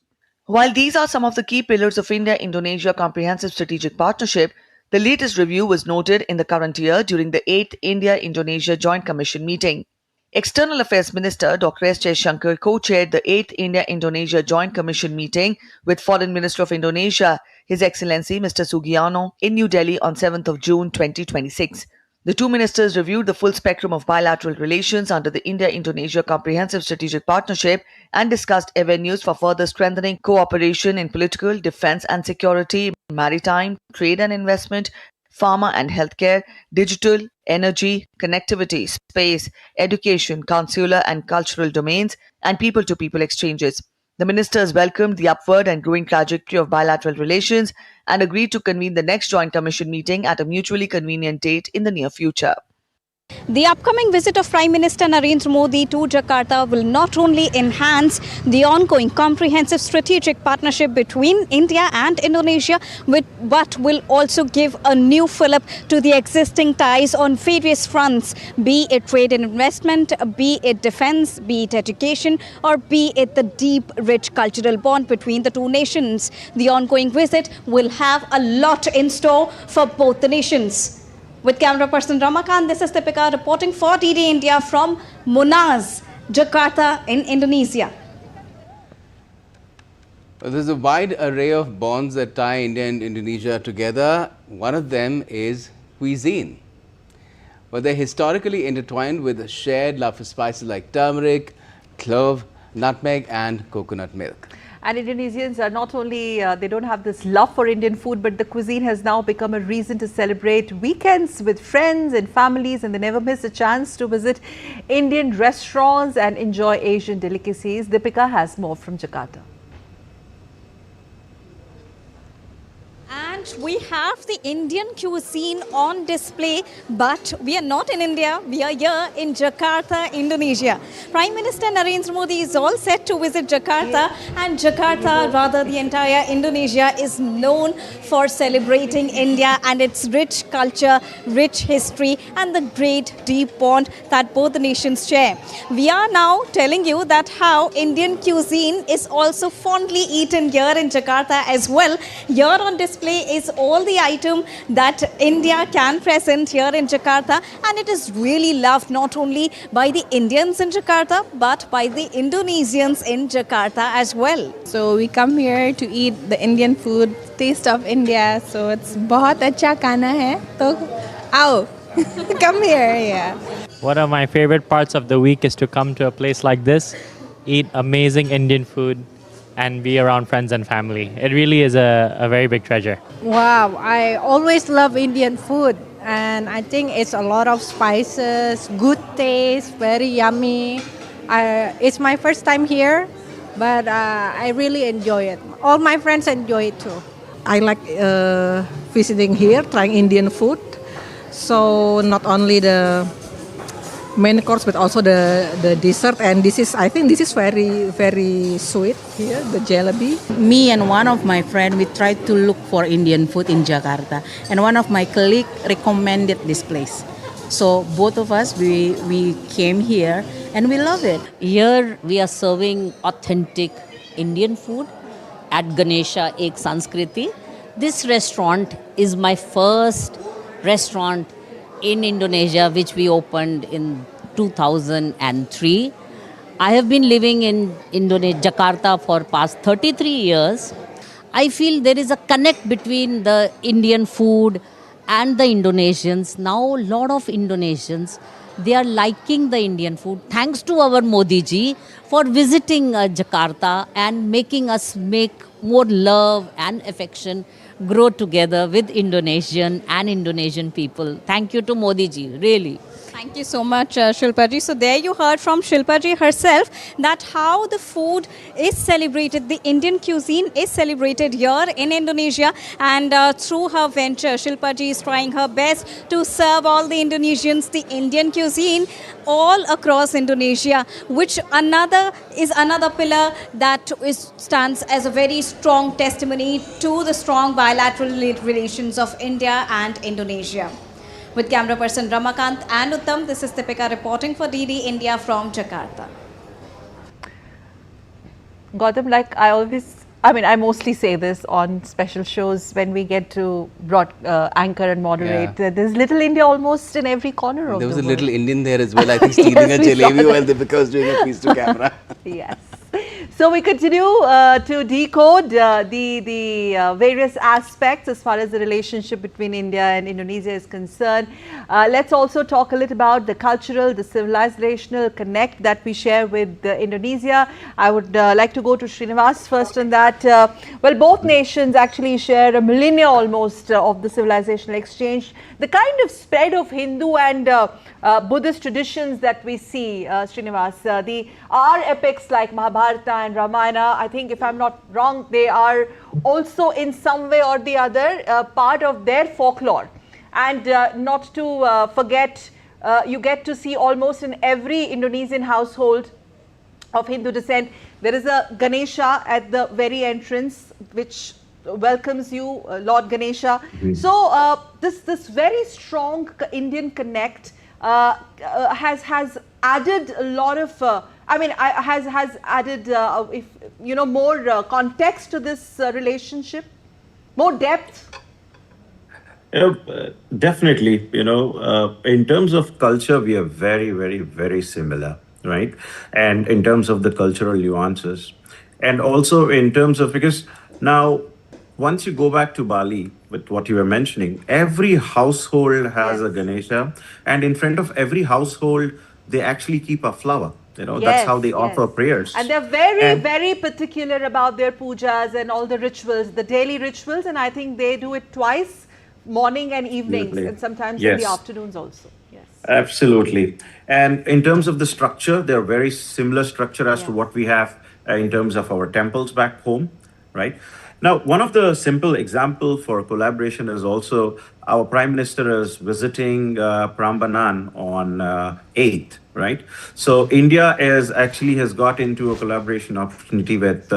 While these are some of the key pillars of India-Indonesia Comprehensive Strategic Partnership, The latest review was noted in the current year during the 8th India-Indonesia Joint Commission meeting. External Affairs Minister Dr. S. Jaishankar co-chaired the 8th India-Indonesia Joint Commission meeting with Foreign Minister of Indonesia, His Excellency Mr. Sugianto, in New Delhi on 7th of June 2026. The two ministers reviewed the full spectrum of bilateral relations under the India-Indonesia Comprehensive Strategic Partnership and discussed avenues for further strengthening cooperation in political, defense and security, maritime, trade and investment, pharma and healthcare, digital, energy, connectivity, space, education, consular and cultural domains, and people-to-people exchanges. The ministers welcomed the upward and growing trajectory of bilateral relations and agreed to convene the next Joint Commission meeting at a mutually convenient date in the near future. The upcoming visit of Prime Minister Narendra Modi to Jakarta will not only enhance the ongoing comprehensive strategic partnership between India and Indonesia, but will also give a new fillip to the existing ties on various fronts, be it trade and investment, be it defense, be it education, or be it the deep, rich cultural bond between the two nations. The ongoing visit will have a lot in store for both the nations. With camera person Ramakant, this is Deepika reporting for DD India from Munaz, Jakarta in Indonesia. There's a wide array of bonds that tie India and Indonesia together. One of them is cuisine. But they're historically intertwined with a shared love for spices like turmeric, clove, nutmeg and coconut milk. And Indonesians are not only, they don't have this love for Indian food, but the cuisine has now become a reason to celebrate weekends with friends and families, and they never miss a chance to visit Indian restaurants and enjoy Asian delicacies. Deepika has more from Jakarta. And we have the Indian cuisine on display, but we are not in India, we are here in Jakarta, Indonesia. Prime Minister Narendra Modi is all set to visit Jakarta, and Jakarta, rather the entire Indonesia, is known for celebrating India and its rich culture, rich history, and the great deep bond that both the nations share. We are now telling you that how Indian cuisine is also fondly eaten here in Jakarta as well. Here on display is all the item that India can present here in Jakarta, and it is really loved not only by the Indians in Jakarta but by the Indonesians in Jakarta as well. So we come here to eat the Indian food, taste of India. So it's बहुत अच्छा खाना है, तो आओ, come here, yeah. One of my favorite parts of the week is to come to a place like this, eat amazing Indian food, and be around friends and family. It really is a very big treasure. Wow, I always love Indian food, and I think it's a lot of spices, good taste, very yummy. It's my first time here, but I really enjoy it. All my friends enjoy it too. I like visiting here, trying Indian food. So not only the main course but also the dessert, and I think this is very, very sweet here, the jalebi. Me and one of my friends, we tried to look for Indian food in Jakarta, and one of my colleagues recommended this place. So both of us, we came here and we love it. Here we are serving authentic Indian food at Ganesha Ek Sanskriti. This restaurant is my first restaurant in Indonesia, which we opened in 2003. I have been living in Jakarta for past 33 years. I feel there is a connect between the Indian food and the Indonesians. Now a lot of Indonesians, they are liking the Indian food. Thanks to our Modi ji for visiting Jakarta and making us make more love and affection grow together with Indonesian and Indonesian people. Thank you to Modi ji, really. Thank you so much, Shilpa ji. So there you heard from Shilpa ji herself that how the food is celebrated, the Indian cuisine is celebrated here in Indonesia, and through her venture, Shilpa ji is trying her best to serve all the Indonesians the Indian cuisine all across Indonesia, which is another pillar that stands as a very strong testimony to the strong bilateral relations of India and Indonesia. With camera person Ramakant and Uttam, this is Deepika reporting for DD India from Jakarta. Gautam, like I always I mean, I mostly say this on special shows when we get to anchor and moderate. Yeah. There's little India almost in every corner of the world. There was a little Indian there as well, I think, stealing a jalebi while Deepika was doing a piece to camera. Yes. So we continue to decode the various aspects as far as the relationship between India and Indonesia is concerned. Let's also talk a little about the cultural, the civilizational connect that we share with Indonesia. I would like to go to Srinivas first on that. Well, both nations actually share a millennia almost of the civilizational exchange. The kind of spread of Hindu and Buddhist traditions that we see, Srinivas, our epics like Mahabharata and Ramayana, I think if I'm not wrong, they are also in some way or the other part of their folklore. And not to forget, you get to see almost in every Indonesian household of Hindu descent, there is a Ganesha at the very entrance which welcomes you, Lord Ganesha. So this very strong Indian connect has added a lot of has added more context to this relationship, more depth. Definitely, in terms of culture, we are very, very, very similar, right? And in terms of the cultural nuances, and also in terms of, because now, once you go back to Bali, with what you were mentioning, every household has a Ganesha, and in front of every household, they actually keep a flower. That's how they offer prayers. And they're very particular about their pujas and all the rituals, the daily rituals, and I think they do it twice, morning and evenings, and sometimes in the afternoons also. Yes. Absolutely. And in terms of the structure, they're very similar structure as to what we have in terms of our temples back home, right? Now, one of the simple example for collaboration is also our Prime Minister is visiting Prambanan on 8th, right? So India has got into a collaboration opportunity with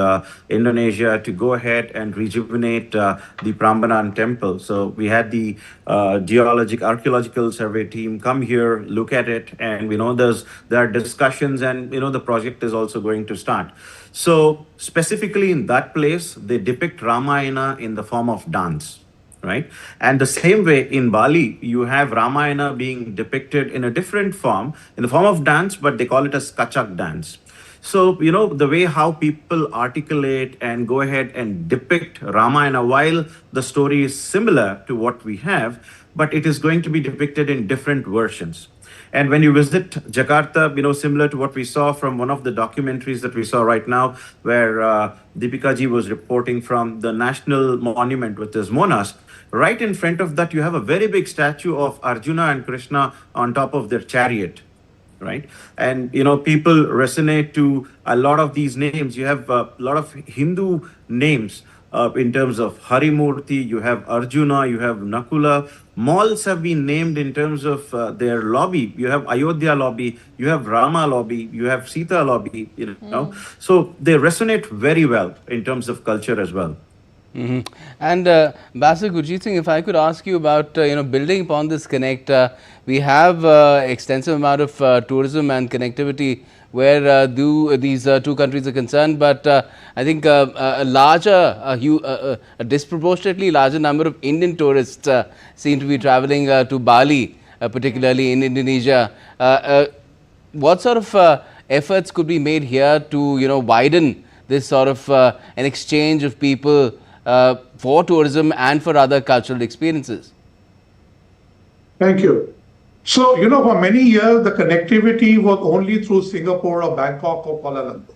Indonesia to go ahead and rejuvenate the Prambanan temple. So we had the archaeological survey team come here, look at it, and there are discussions, and the project is also going to start. So specifically in that place, they depict Ramayana in the form of dance, right? And the same way in Bali, you have Ramayana being depicted in a different form, in the form of dance, but they call it as Kachak dance. So, the way how people articulate and go ahead and depict Ramayana, while the story is similar to what we have, but it is going to be depicted in different versions. And when you visit Jakarta, similar to what we saw from one of the documentaries that we saw right now, where Deepika ji was reporting from the national monument, which is Monas, right in front of that, you have a very big statue of Arjuna and Krishna on top of their chariot, right? And, people resonate to a lot of these names. You have a lot of Hindu names. In terms of Harimurti, you have Arjuna, you have Nakula. Malls have been named in terms of their lobby. You have Ayodhya lobby, you have Rama lobby, you have Sita lobby, So they resonate very well in terms of culture as well. And Ambassador Gurjeet Singh, if I could ask you about, building upon this connect, we have extensive amount of tourism and connectivity where these two countries are concerned, but I think a disproportionately larger number of Indian tourists seem to be traveling to Bali, particularly in Indonesia. What sort of efforts could be made here to, widen this sort of an exchange of people for tourism and for other cultural experiences? Thank you. So, for many years, the connectivity was only through Singapore or Bangkok or Kuala Lumpur.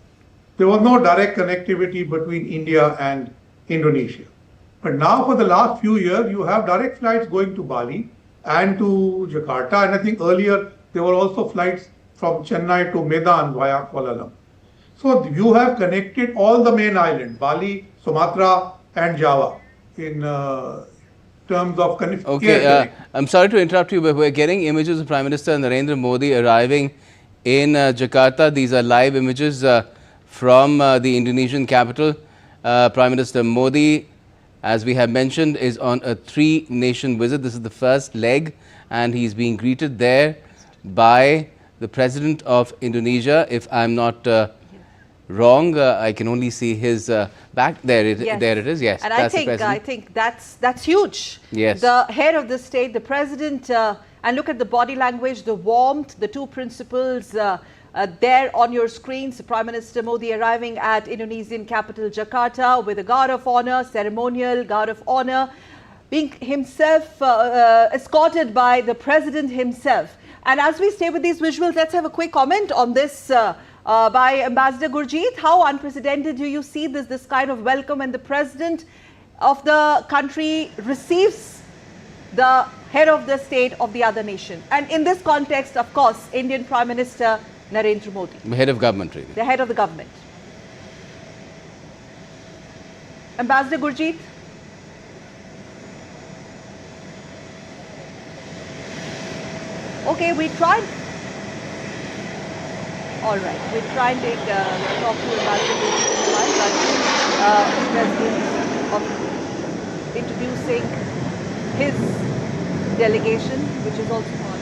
There was no direct connectivity between India and Indonesia. But now, for the last few years, you have direct flights going to Bali and to Jakarta. And I think earlier, there were also flights from Chennai to Medan via Kuala Lumpur. So, you have connected all the main islands, Bali, Sumatra, and Java, in terms of connectivity. Okay, I'm sorry to interrupt you, but we're getting images of Prime Minister Narendra Modi arriving in Jakarta. These are live images from the Indonesian capital. Prime Minister Modi, as we have mentioned, is on a 3-nation visit. This is the first leg, and he's being greeted there by the President of Indonesia, if I'm not wrong. I can only see his back. There it is. Yes, and that's I think that's huge. Yes, the head of the state, the president, and look at the body language, the warmth, the two principles there on your screens. Prime Minister Modi arriving at Indonesian capital Jakarta with a guard of honor, ceremonial guard of honor, being himself escorted by the president himself. And as we stay with these visuals, let's have a quick comment on this by Ambassador Gurjeet. How unprecedented do you see this kind of welcome when the president of the country receives the head of the state of the other nation? And in this context, of course, Indian Prime Minister Narendra Modi. The head of government, really. The head of the government. Ambassador Gurjeet. Okay, we tried. All right, we try and take talk to Ambassador Gurjeet, but President of introducing his delegation, which is also part.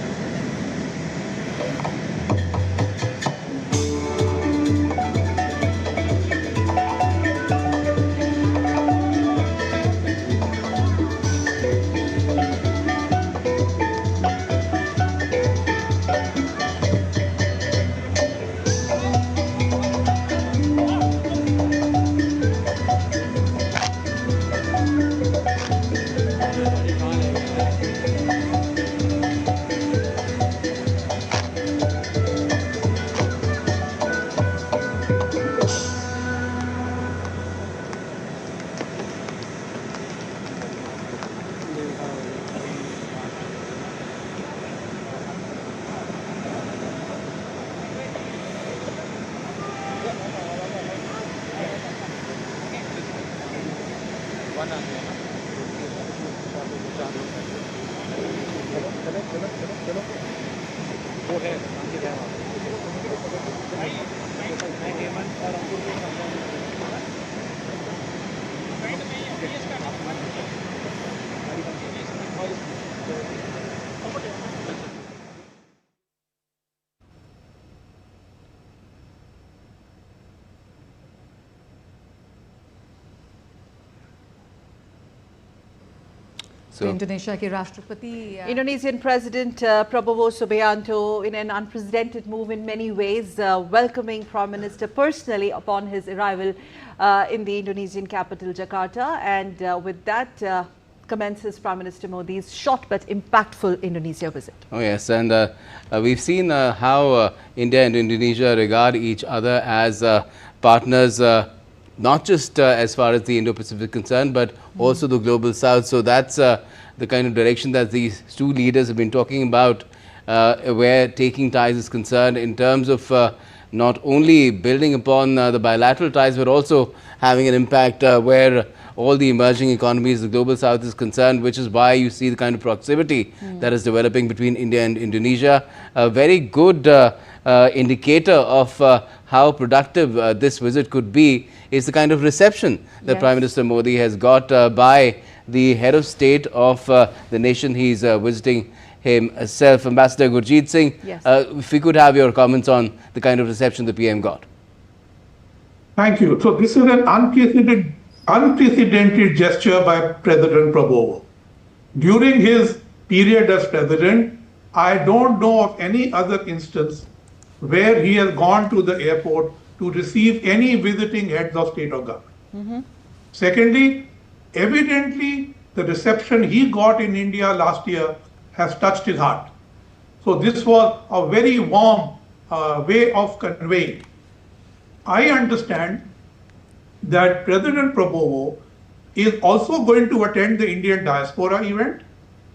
Indonesia के राष्ट्रपति Indonesian President Prabowo Subianto, in an unprecedented move in many ways, welcoming Prime Minister personally upon his arrival in the Indonesian capital Jakarta, and with that commences Prime Minister Modi's short but impactful Indonesia visit. Oh yes, and we've seen how India and Indonesia regard each other as partners, not just as far as the Indo-Pacific is concerned, but also the global south. So that's the kind of direction that these two leaders have been talking about, where taking ties is concerned, in terms of not only building upon the bilateral ties, but also having an impact where all the emerging economies, the global south is concerned, which is why you see the kind of proximity that is developing between India and Indonesia. A very good indicator of how productive this visit could be is the kind of reception that Prime Minister Modi has got by the head of state of the nation he's visiting himself. Ambassador Gurjeet Singh, if we could have your comments on the kind of reception the PM got. Thank you. So this is an unprecedented gesture by President Prabowo. During his period as president, I don't know of any other instance where he has gone to the airport to receive any visiting heads of state or government. Secondly, evidently the reception he got in India last year has touched his heart. So this was a very warm way of conveying. I understand that President Prabowo is also going to attend the Indian diaspora event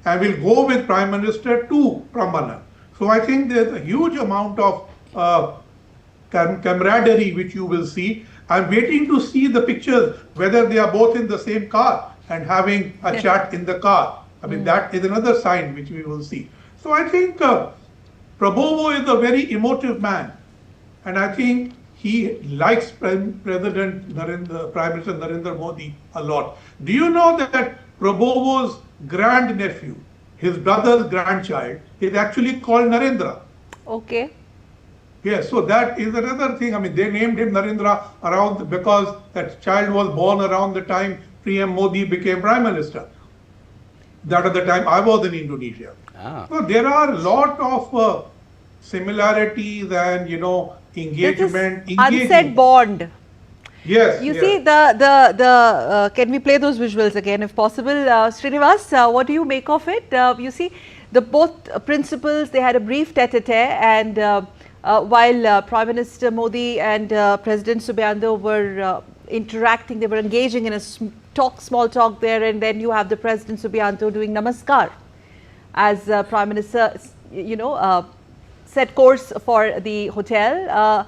and will go with Prime Minister to Prambanan. So I think there's a huge amount of camaraderie which you will see. I'm waiting to see the pictures, whether they are both in the same car and having a chat in the car. I mean, that is another sign which we will see. So I think Prabowo is a very emotive man, and I think he likes Prime Minister Narendra Modi a lot. Do you know that Prabowo's grandnephew, his brother's grandchild, is actually called Narendra? Okay. Yes, so that is another thing. I mean, they named him Narendra around because that child was born around the time PM Modi became Prime Minister. That at the time I was in Indonesia. So there are a lot of similarities and, engagement. Unsaid bond. Yes. You yes. see, can we play those visuals again if possible? Srinivas, what do you make of it? You see, the both principals, they had a brief tete-a-tete, and while Prime Minister Modi and President Subianto were interacting, they were engaging in a small talk there, and then you have the President Subianto doing namaskar as Prime Minister, set course for the hotel.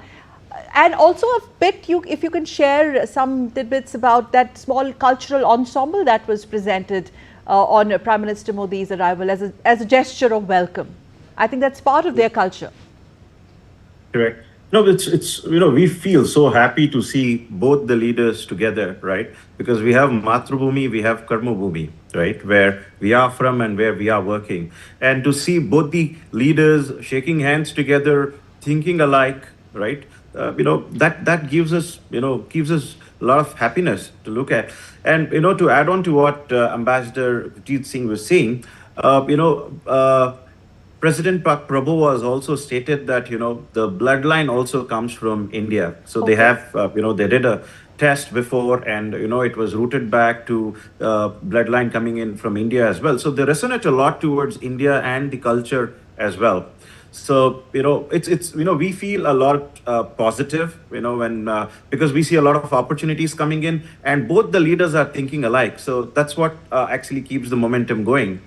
And also a bit, if you can share some tidbits about that small cultural ensemble that was presented on Prime Minister Modi's arrival as a gesture of welcome. I think that's part of their culture. Correct. No, it's we feel so happy to see both the leaders together, right? Because we have Matrubhumi, we have Karmabhumi, right? Where we are from and where we are working. And to see both the leaders shaking hands together, thinking alike, right? That gives us a lot of happiness to look at. And, to add on to what Ambassador Jeet Singh was saying, President Prabowo has also stated that, the bloodline also comes from India. So they have, they did a test before and, it was rooted back to bloodline coming in from India as well. So they resonate a lot towards India and the culture as well. So, it's we feel a lot positive, because we see a lot of opportunities coming in and both the leaders are thinking alike. So that's what actually keeps the momentum going.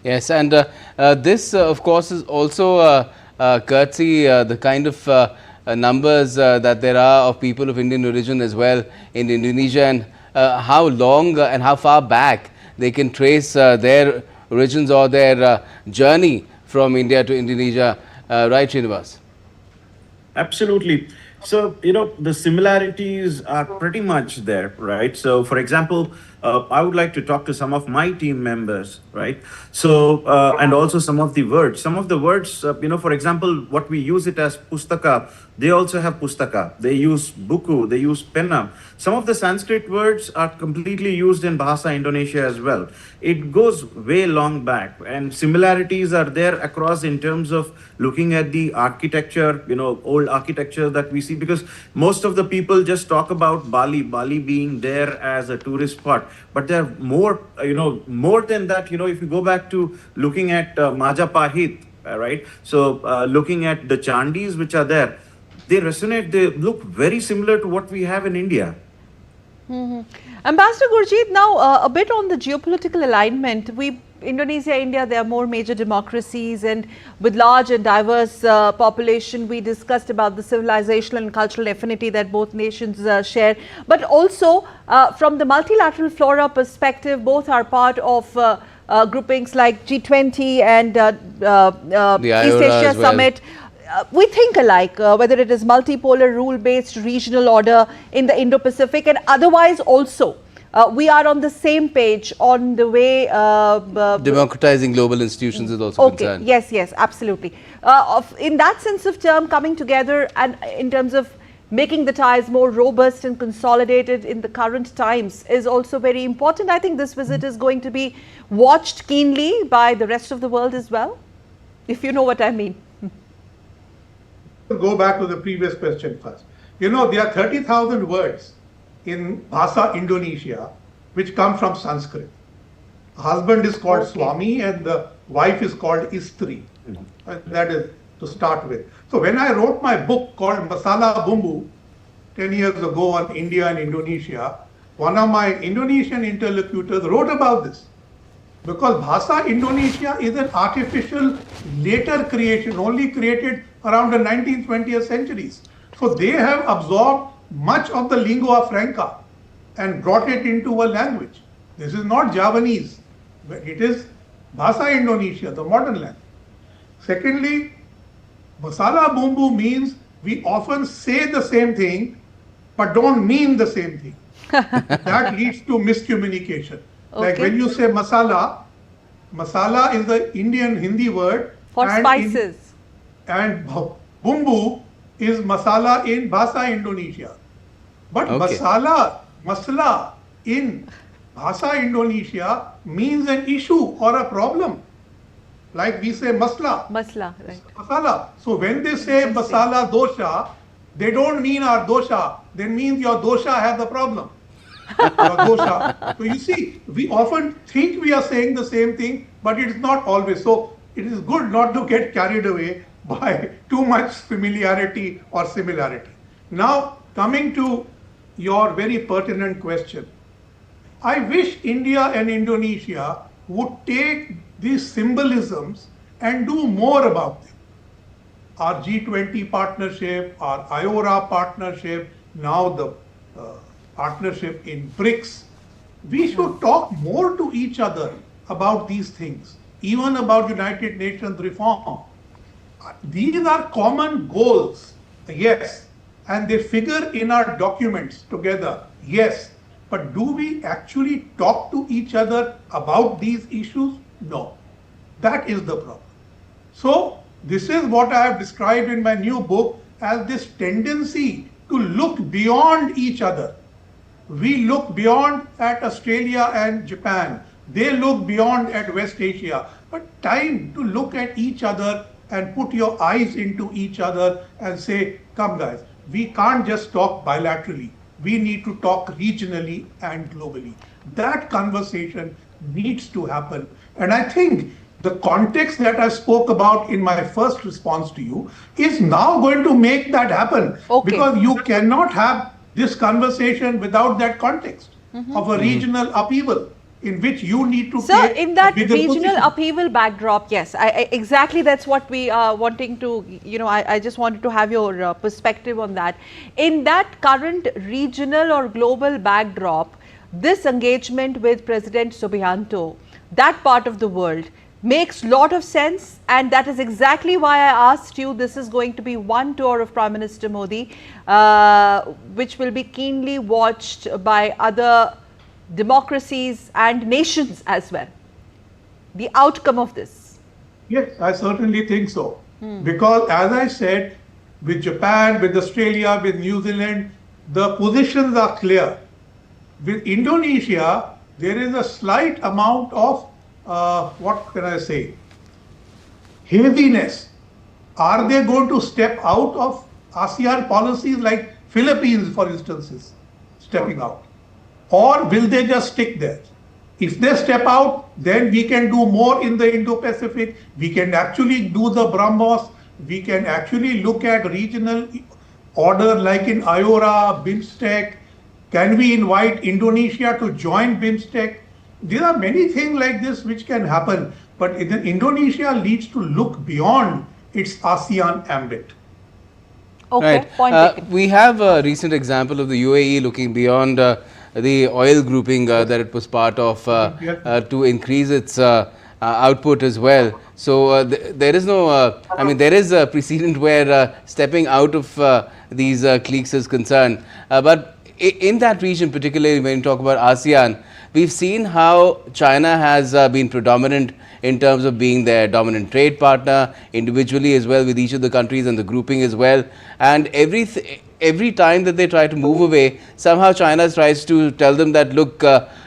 Yes, and this, of course, is also courtesy the kind of numbers that there are of people of Indian origin as well in Indonesia, and how long and how far back they can trace their origins or their journey from India to Indonesia, right, Srinivas? Absolutely. So, the similarities are pretty much there, right? So, for example, I would like to talk to some of my team members, right? So, and also some of the words. Some of the words, for example, what we use it as pustaka, they also have pustaka. They use buku, they use penna. Some of the Sanskrit words are completely used in Bahasa Indonesia as well. It goes way long back, and similarities are there across in terms of looking at the architecture, old architecture that we see, because most of the people just talk about Bali being there as a tourist spot. But there are more, more than that, if you go back to looking at Majapahit, right? So looking at the Chandis which are there, they resonate, they look very similar to what we have in India. Ambassador Gurjeet, now a bit on the geopolitical alignment. Indonesia, India, they are more major democracies, and with large and diverse population, we discussed about the civilizational and cultural affinity that both nations share. But also, from the multilateral flora perspective, both are part of groupings like G20 and East Asia Summit. We think alike, whether it is multipolar, rule-based regional order in the Indo-Pacific, and otherwise also. We are on the same page on the way. Democratizing global institutions is also concerned. Yes, absolutely. In that sense of term, coming together and in terms of making the ties more robust and consolidated in the current times is also very important. I think this visit is going to be watched keenly by the rest of the world as well, if you know what I mean. Go back to the previous question first. There are 30,000 words in Bahasa Indonesia which come from Sanskrit. The husband is called Swami and the wife is called Istri. That is to start with. So when I wrote my book called Masala Bumbu 10 years ago on India and Indonesia, one of my Indonesian interlocutors wrote about this. Because Bahasa Indonesia is an artificial later creation, only created around the 19th, 20th centuries. So they have absorbed much of the lingua franca and brought it into a language. This is not Javanese, it is Bahasa Indonesia, the modern language. Secondly, Masala Bumbu means we often say the same thing but don't mean the same thing. That leads to miscommunication. Like when you say masala, masala is the Indian Hindi word for spices. And bumbu is masala in Bahasa Indonesia. But masala in Bahasa Indonesia means an issue or a problem. Like we say masla. Masla, right. Masala. So when they say masala dosha, they don't mean our dosha. They mean your dosha has a problem. Your dosha. So you see, we often think we are saying the same thing, but it is not always. So it is good not to get carried away by too much familiarity or similarity. Now, coming to your very pertinent question, I wish India and Indonesia would take these symbolisms and do more about them. Our G20 partnership, our IORA partnership, now the partnership in BRICS. We should talk more to each other about these things, even about United Nations reform. These are common goals, yes, and they figure in our documents together, yes. But do we actually talk to each other about these issues? No. That is the problem. So this is what I have described in my new book as this tendency to look beyond each other. We look beyond at Australia and Japan. They look beyond at West Asia. But time to look at each other and put your eyes into each other and say, come guys, we can't just talk bilaterally. We need to talk regionally and globally. That conversation needs to happen. And I think the context that I spoke about in my first response to you is now going to make that happen. Okay. Because you cannot have this conversation without that context of a regional upheaval in which you need to Sir, take in that a bigger regional position. upheaval backdrop, yes, exactly that's what we are wanting to, I just wanted to have your perspective on that. In that current regional or global backdrop, this engagement with President Subianto, that part of the world, makes a lot of sense, and that is exactly why I asked you. This is going to be one tour of Prime Minister Modi, which will be keenly watched by other democracies and nations as well. The outcome of this. Yes, I certainly think so. Because as I said, with Japan, with Australia, with New Zealand, the positions are clear. With Indonesia, there is a slight amount of what can I say, haziness. Are they going to step out of ASEAN policies like Philippines, for instance, is stepping out? Or will they just stick there? If they step out, then we can do more in the Indo-Pacific. We can actually do the BrahMos. We can actually look at regional order like in IORA, BIMSTEC. Can we invite Indonesia to join BIMSTEC? There are many things like this which can happen, but Indonesia needs to look beyond its ASEAN ambit. Okay, right. Point taken. We have a recent example of the UAE looking beyond the oil grouping that it was part of to increase its output as well. So there is no, there is a precedent where stepping out of these cliques is concerned. But in that region, particularly when you talk about ASEAN, we've seen how China has been predominant in terms of being their dominant trade partner, individually as well with each of the countries and the grouping as well. And every time that they try to move away, somehow China tries to tell them that, look,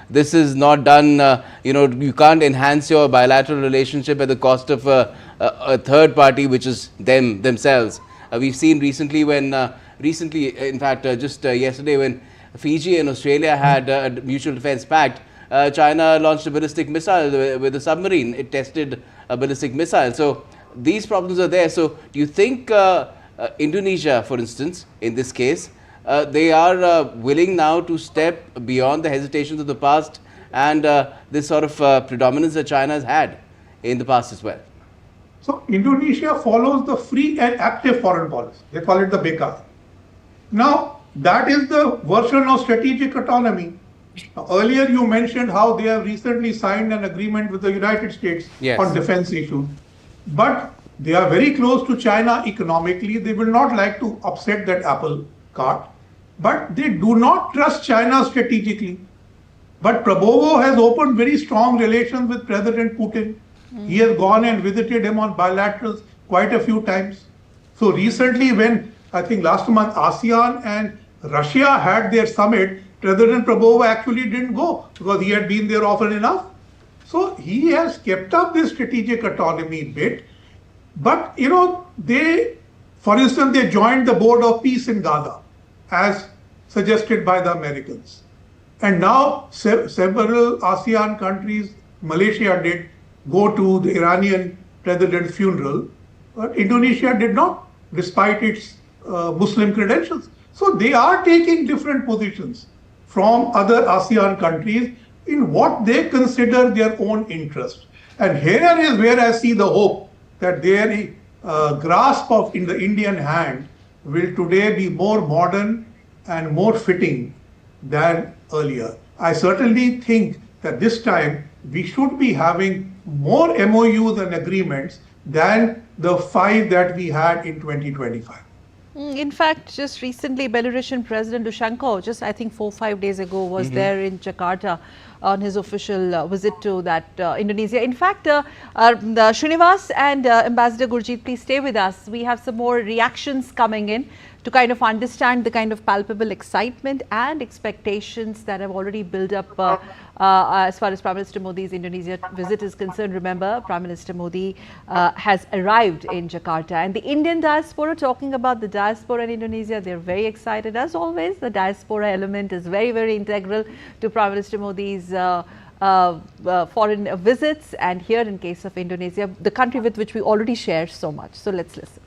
this is not done, you can't enhance your bilateral relationship at the cost of a third party, which is themselves. We've seen recently when, in fact, just yesterday when Fiji and Australia had a mutual defense pact, China launched a ballistic missile with a submarine. It tested a ballistic missile. So these problems are there. So do you think Indonesia, for instance, in this case, they are willing now to step beyond the hesitations of the past and this sort of predominance that China has had in the past as well? So Indonesia follows the free and active foreign policy. They call it the BK. Now, that is the version of strategic autonomy. Earlier you mentioned how they have recently signed an agreement with the United States on defense issues. But they are very close to China economically. They will not like to upset that apple cart. But they do not trust China strategically. But Prabowo has opened very strong relations with President Putin. He has gone and visited him on bilaterals quite a few times. So recently, when I think last month ASEAN and Russia had their summit, President Prabowo actually didn't go because he had been there often enough. So he has kept up this strategic autonomy bit. But, you know, for instance, they joined the Board of Peace in Gaza, as suggested by the Americans. And now several ASEAN countries, Malaysia did go to the Iranian president's funeral, but Indonesia did not, despite its Muslim credentials. So they are taking different positions from other ASEAN countries in what they consider their own interest. And here is where I see the hope that their grasp of in the Indian hand will today be more modern and more fitting than earlier. I certainly think that this time we should be having more MOUs and agreements than the 5 that we had in 2025. In fact, just recently, Belarusian President Lushenko, just I think 4 or 5 days ago, was there in Jakarta on his official visit to that Indonesia. In fact, the Srinivas and Ambassador Gurjeet, please stay with us. We have some more reactions coming in to kind of understand the kind of palpable excitement and expectations that have already built up as far as Prime Minister Modi's Indonesia visit is concerned. Remember, Prime Minister Modi has arrived in Jakarta, and the Indian diaspora, talking about the diaspora in Indonesia, they're very excited. As always, the diaspora element is very, very integral to Prime Minister Modi's foreign visits, and here in case of Indonesia, the country with which we already share so much. So let's listen.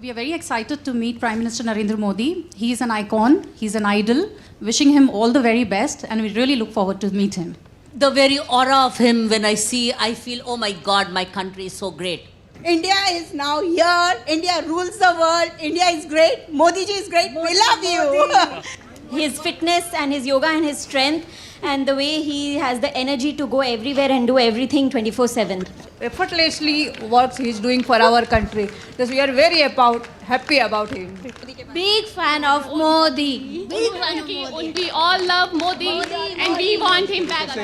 We are very excited to meet Prime Minister Narendra Modi. He is an icon, he's an idol. Wishing him all the very best, and we really look forward to meet him. The very aura of him, when I see, I feel, oh my God, my country is so great. India is now here. India rules the world. India is great. Modi ji is great. We love you. His fitness and his yoga and his strength and the way he has the energy to go everywhere and do everything 24/7. Effortlessly works he is doing for our country. Thus we are very happy about him. Big fan of Modi. We all love Modi and we want him back.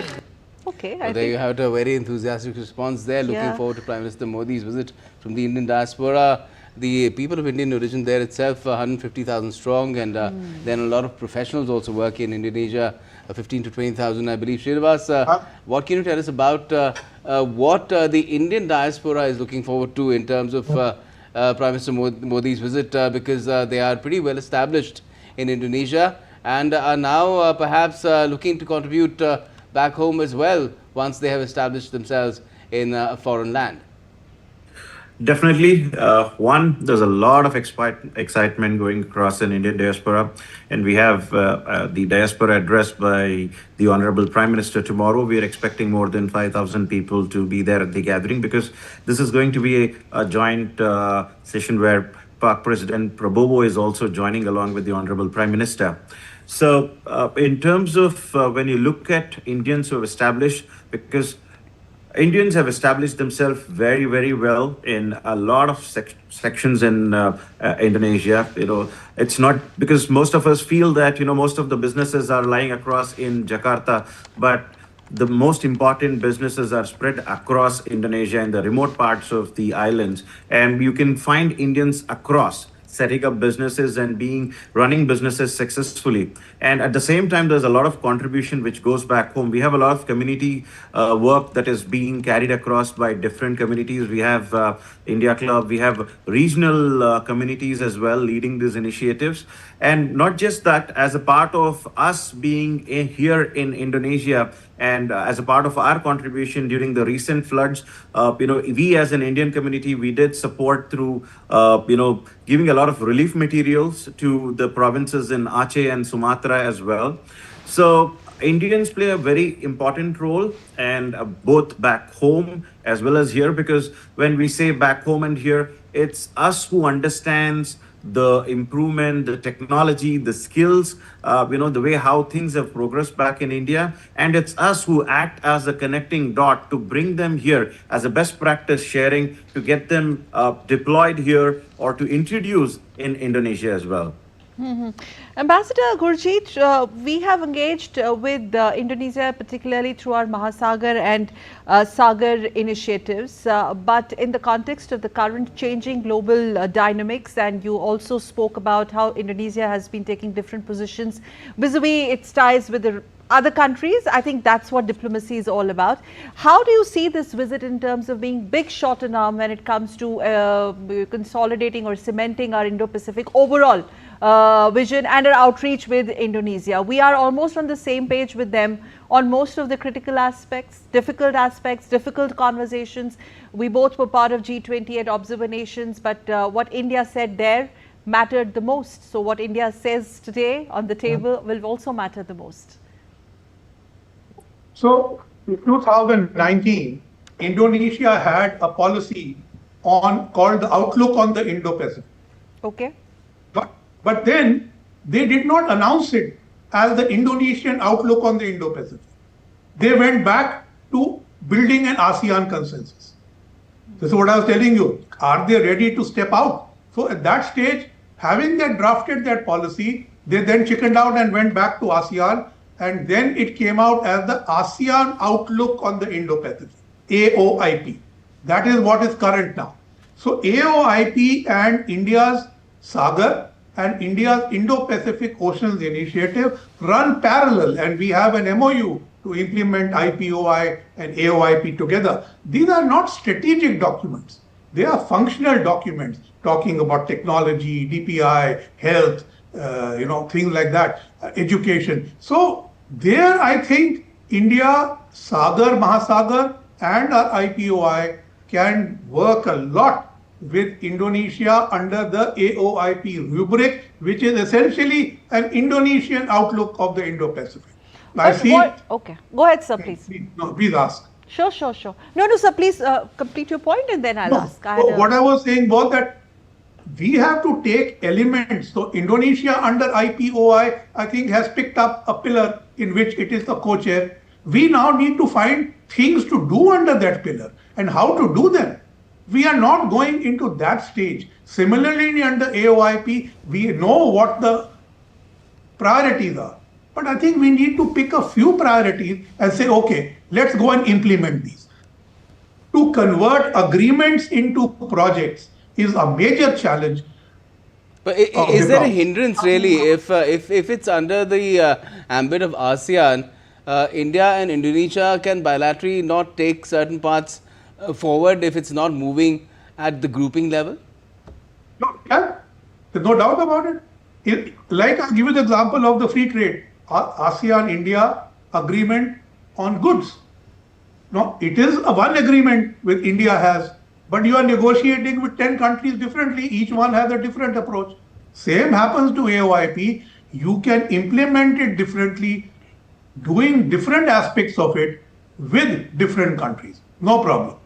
Okay. So there you have a very enthusiastic response there. Looking forward to Prime Minister Modi's visit from the Indian diaspora. The people of Indian origin there itself, 150,000 strong, and then a lot of professionals also work in Indonesia, 15 to 20,000, I believe. Srinivas, what can you tell us about what the Indian diaspora is looking forward to in terms of Prime Minister Modi's visit, because they are pretty well established in Indonesia and are now perhaps looking to contribute back home as well once they have established themselves in a foreign land? Definitely. There's a lot of excitement going across in Indian diaspora, and we have the diaspora addressed by the Honorable Prime Minister tomorrow. We are expecting more than 5,000 people to be there at the gathering, because this is going to be a joint session where Pak President Prabowo is also joining along with the Honorable Prime Minister. So in terms of when you look at Indians who have established, because Indians have established themselves very, very well in a lot of sections in Indonesia. You know, it's not because most of us feel that, you know, most of the businesses are lying across in Jakarta, but the most important businesses are spread across Indonesia in the remote parts of the islands. And you can find Indians across setting up businesses and running businesses successfully. And at the same time, there's a lot of contribution which goes back home. We have a lot of community work that is being carried across by different communities. We have India Club, we have regional communities as well leading these initiatives. And not just that, as a part of us being here in Indonesia, and as a part of our contribution during the recent floods, you know, we as an Indian community, we did support through, you know, giving a lot of relief materials to the provinces in Aceh and Sumatra as well. So Indians play a very important role, and both back home as well as here, because when we say back home and here, it's us who understands the improvement, the technology, the skills, you know, the way how things have progressed back in India. And it's us who act as a connecting dot to bring them here as a best practice sharing, to get them deployed here or to introduce in Indonesia as well. Ambassador Gurjeet, we have engaged with Indonesia, particularly through our Mahasagar and Sagar initiatives. But in the context of the current changing global dynamics, and you also spoke about how Indonesia has been taking different positions vis-a-vis its ties with the other countries. I think that's what diplomacy is all about. How do you see this visit in terms of being big shot in arm when it comes to consolidating or cementing our Indo-Pacific overall vision and our outreach with Indonesia? We are almost on the same page with them on most of the critical aspects, difficult conversations. We both were part of G20 at Observer Nations, but what India said there mattered the most. So what India says today on the table will also matter the most. So in 2019, Indonesia had a policy called the Outlook on the Indo-Pacific. Okay. But then they did not announce it as the Indonesian Outlook on the Indo-Pacific. They went back to building an ASEAN consensus. This is what I was telling you. Are they ready to step out? So at that stage, having they drafted that policy, they then chickened out and went back to ASEAN. And then it came out as the ASEAN Outlook on the Indo-Pacific, AOIP. That is what is current now. So AOIP and India's Sagar and India's Indo-Pacific Oceans Initiative run parallel, and we have an MOU to implement IPOI and AOIP together. These are not strategic documents. They are functional documents talking about technology, DPI, health, things like that, education. So there I think India, Sagar, Mahasagar and our IPOI can work a lot with Indonesia under the AOIP rubric, which is essentially an Indonesian outlook of the Indo-Pacific. Okay, go ahead, sir, please. Please ask. Sure. No, sir, please complete your point and then I'll ask. What I was saying was that we have to take elements. So Indonesia under IPOI, I think, has picked up a pillar in which it is the co-chair. We now need to find things to do under that pillar and how to do them. We are not going into that stage. Similarly, under AOIP, we know what the priorities are. But I think we need to pick a few priorities and say, okay, let's go and implement these. To convert agreements into projects is a major challenge. But is there a hindrance really if it's under the ambit of ASEAN, India and Indonesia can bilaterally not take certain parts forward if it's not moving at the grouping level? No, yeah, there's no doubt about it. Like I'll give you the example of the free trade, ASEAN-India agreement on goods. No, it is one agreement with India has, but you are negotiating with 10 countries differently. Each one has a different approach. Same happens to AOIP. You can implement it differently, doing different aspects of it with different countries. No problem.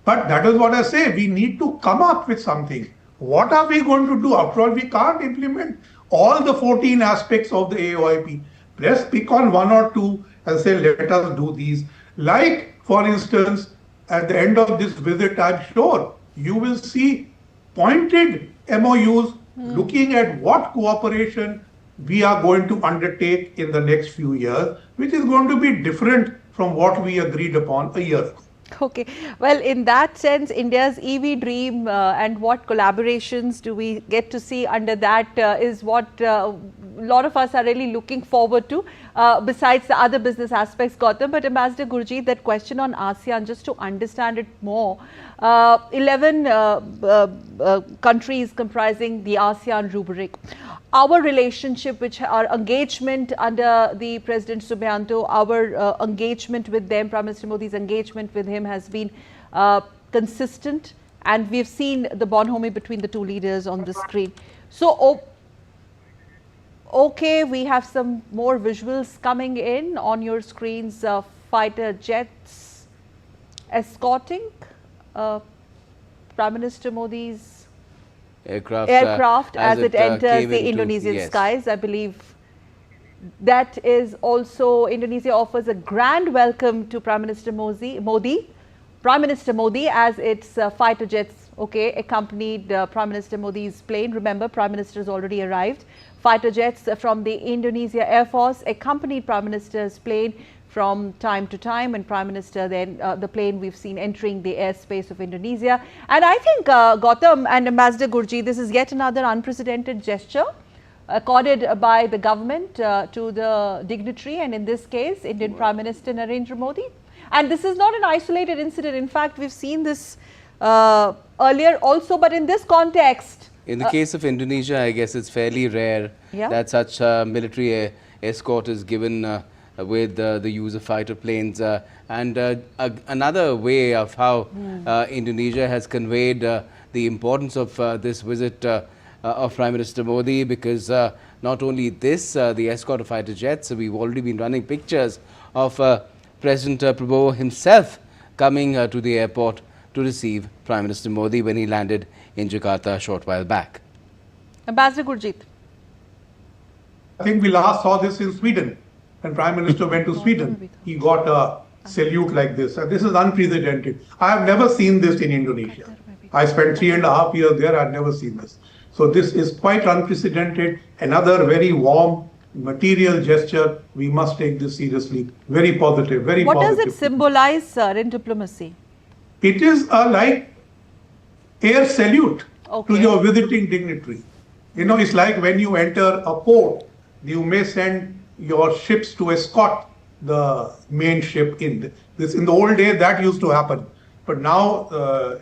But that is what I say. We need to come up with something. What are we going to do? After all, we can't implement all the 14 aspects of the AOIP. Let's pick on one or two and say, let us do these. Like, for instance, at the end of this visit, I'm sure you will see pointed MOUs looking at what cooperation we are going to undertake in the next few years, which is going to be different from what we agreed upon a year ago. Okay, well, in that sense, India's EV dream and what collaborations do we get to see under that is what a lot of us are really looking forward to, besides the other business aspects, Gautam. But Ambassador Gurjeet, that question on ASEAN, just to understand it more, 11 countries comprising the ASEAN rubric. Our relationship, our engagement under the President Subianto, our engagement with them, Prime Minister Modi's engagement with him has been consistent, and we've seen the bonhomie between the two leaders on the screen. So, okay, we have some more visuals coming in on your screens, fighter jets escorting Prime Minister Modi's aircraft as it enters the Indonesian skies. I believe that is also, Indonesia offers a grand welcome to Prime Minister Modi as its fighter jets, accompanied Prime Minister Modi's plane. Remember, Prime Minister has already arrived fighter jets from the Indonesia Air Force accompanied Prime Minister's plane from time to time, and Prime Minister then the plane we've seen entering the airspace of Indonesia. And I think Gautam and Ambassador Gurjeet, this is yet another unprecedented gesture accorded by the government to the dignitary, and in this case Indian Prime Minister Narendra Modi. And this is not an isolated incident. In fact, we've seen this earlier also, but in this context. In the case of Indonesia, I guess it's fairly rare that such military escort is given with the use of fighter planes. And another way of how Indonesia has conveyed the importance of this visit of Prime Minister Modi, because not only this, the escort of fighter jets, we've already been running pictures of President Prabowo himself coming to the airport to receive Prime Minister Modi when he landed in Jakarta a short while back. Ambassador Gurjeet. I think we last saw this in Sweden. When Prime Minister went to Sweden, he got a salute like this. And this is unprecedented. I have never seen this in Indonesia. I spent 3.5 years there. I've never seen this. So this is quite unprecedented. Another very warm, material gesture. We must take this seriously. Very positive, very positive. What does it symbolize, sir, in diplomacy? It is like air salute to your visiting dignitary. You know, it's like when you enter a port, you may send your ships to escort the main ship in. This in the old days that used to happen, but now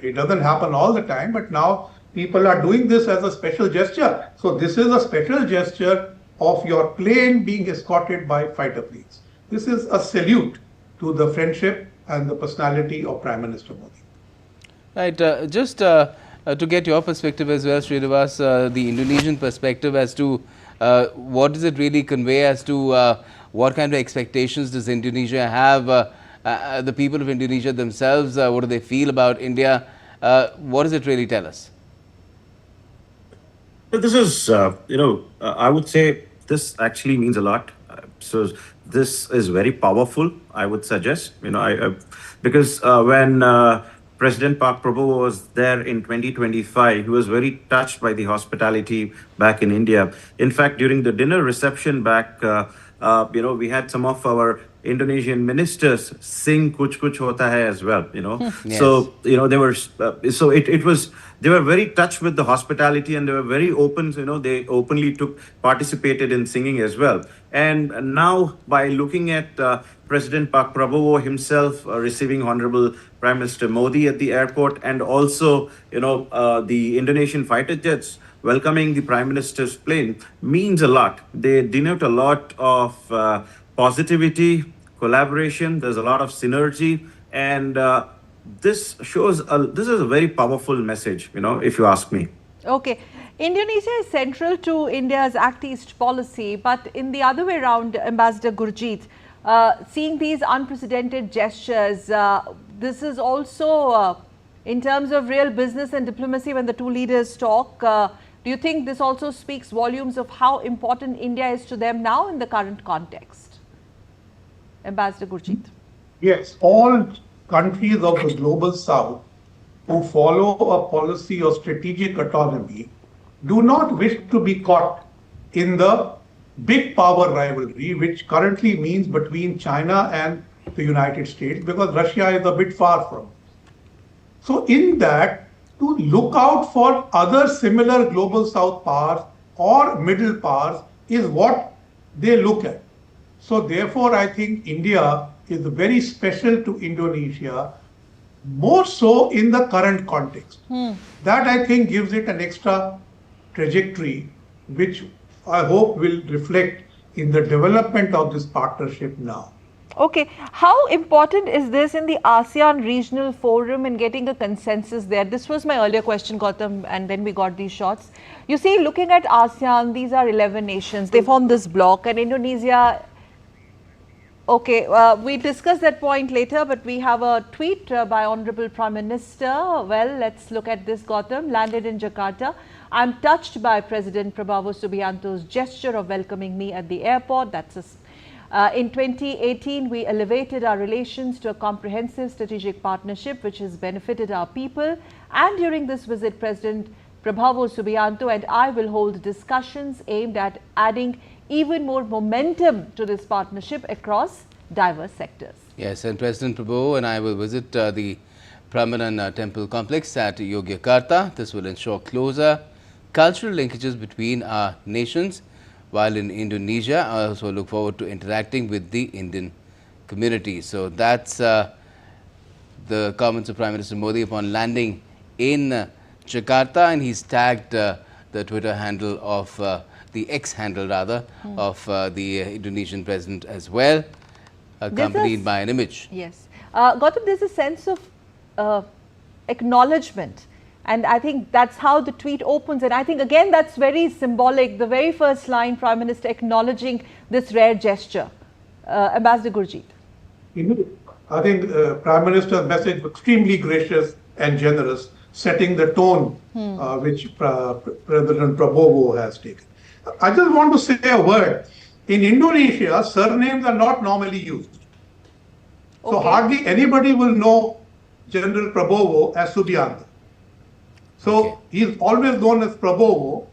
it doesn't happen all the time. But now people are doing this as a special gesture. So this is a special gesture of your plane being escorted by fighter planes. This is a salute to the friendship and the personality of Prime Minister Modi. Right. Just to get your perspective as well, Srinivas, the Indonesian perspective as to what does it really convey as to what kind of expectations does Indonesia have? The people of Indonesia themselves, what do they feel about India? What does it really tell us? This is, I would say this actually means a lot. So this is very powerful, I would suggest, because when President Prabowo was there in 2025, he was very touched by the hospitality back in India. In fact, during the dinner reception back, we had some of our Indonesian ministers sing "Kuch Kuch Hota Hai" as well. Yes. So they were they were very touched with the hospitality, and they were very open. They openly participated in singing as well. And now, by looking at President Prabowo himself receiving Honorable Prime Minister Modi at the airport, and also the Indonesian fighter jets welcoming the Prime Minister's plane, means a lot. They denote a lot of positivity, collaboration. There's a lot of synergy, and this shows this is a very powerful message, if you ask me. Okay. Indonesia is central to India's Act East policy, but in the other way around, Ambassador Gurjeet, seeing these unprecedented gestures, this is also in terms of real business and diplomacy when the two leaders talk. Do you think this also speaks volumes of how important India is to them now in the current context? Ambassador Gurjeet. Yes, all countries of the global south who follow a policy of strategic autonomy do not wish to be caught in the big power rivalry, which currently means between China and the United States, because Russia is a bit far from us. So in that, to look out for other similar global south powers or middle powers is what they look at. So therefore, I think India is very special to Indonesia, more so in the current context. That I think gives it an extra trajectory, which I hope will reflect in the development of this partnership now. Okay, how important is this in the ASEAN regional forum and getting a consensus there? This was my earlier question, Gautam, and then we got these shots. You see, looking at ASEAN, these are 11 nations. They form this bloc, and Indonesia. Okay, we discuss that point later, but we have a tweet by Honorable Prime Minister. Well, let's look at this, Gautam. Landed in Jakarta. I'm touched by President Prabowo Subianto's gesture of welcoming me at the airport. That's in 2018, we elevated our relations to a comprehensive strategic partnership which has benefited our people. And during this visit, President Prabowo Subianto and I will hold discussions aimed at adding even more momentum to this partnership across diverse sectors. Yes, and President Prabowo and I will visit the Prambanan temple complex at Yogyakarta. This will ensure closer cultural linkages between our nations. While in Indonesia, I also look forward to interacting with the Indian community. So that's the comments of Prime Minister Modi upon landing in Jakarta, and he's tagged the Twitter handle of the X handle rather of the Indonesian president as well, accompanied by an image. Yes. Gautam, there's a sense of acknowledgement, and I think that's how the tweet opens, and I think again that's very symbolic. The very first line, Prime Minister acknowledging this rare gesture. Ambassador Gurjeet. I think Prime Minister's message was extremely gracious and generous, setting the tone which President Prabowo has taken. I just want to say a word. In Indonesia, surnames are not normally used. So hardly anybody will know General Prabowo as Subianto. So he is always known as Prabowo,